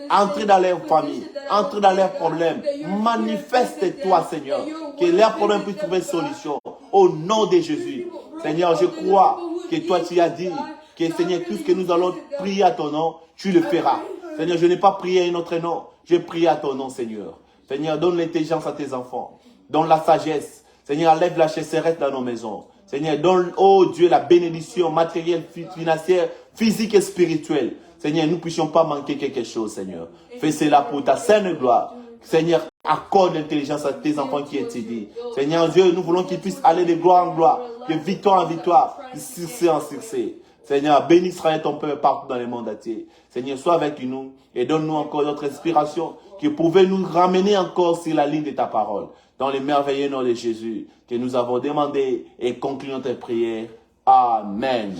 entrer dans leur famille, entrer dans leurs problèmes. Manifeste-toi, Seigneur, que leurs problèmes puissent trouver solution. Au nom de Jésus. Seigneur, je crois que toi, tu as dit que, Seigneur, tout ce que nous allons prier à ton nom, tu le feras. Seigneur, je n'ai pas prié à un autre nom. Je prie à ton nom, Seigneur. Seigneur, donne l'intelligence à tes enfants. Donne la sagesse. Seigneur, lève la chasserette dans nos maisons. Seigneur, donne, oh Dieu, la bénédiction matérielle, financière, physique et spirituelle. Seigneur, nous ne puissions pas manquer quelque chose, Seigneur. Fais cela pour ta sainte gloire. Seigneur, accorde l'intelligence à tes enfants qui étudient. Seigneur Dieu, nous voulons qu'ils puissent aller de gloire en gloire, de victoire en victoire, de succès en succès. Seigneur, bénis Israël ton peuple partout dans le monde entier. Seigneur, sois avec nous et donne-nous encore notre inspiration qui pouvait nous ramener encore sur la ligne de ta parole. Dans le merveilleux nom de Jésus que nous avons demandé et conclu notre prière. Amen.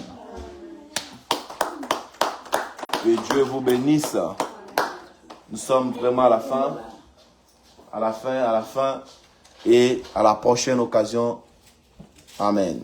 Que Dieu vous bénisse. Nous sommes vraiment à la fin. À la fin. Et à la prochaine occasion. Amen.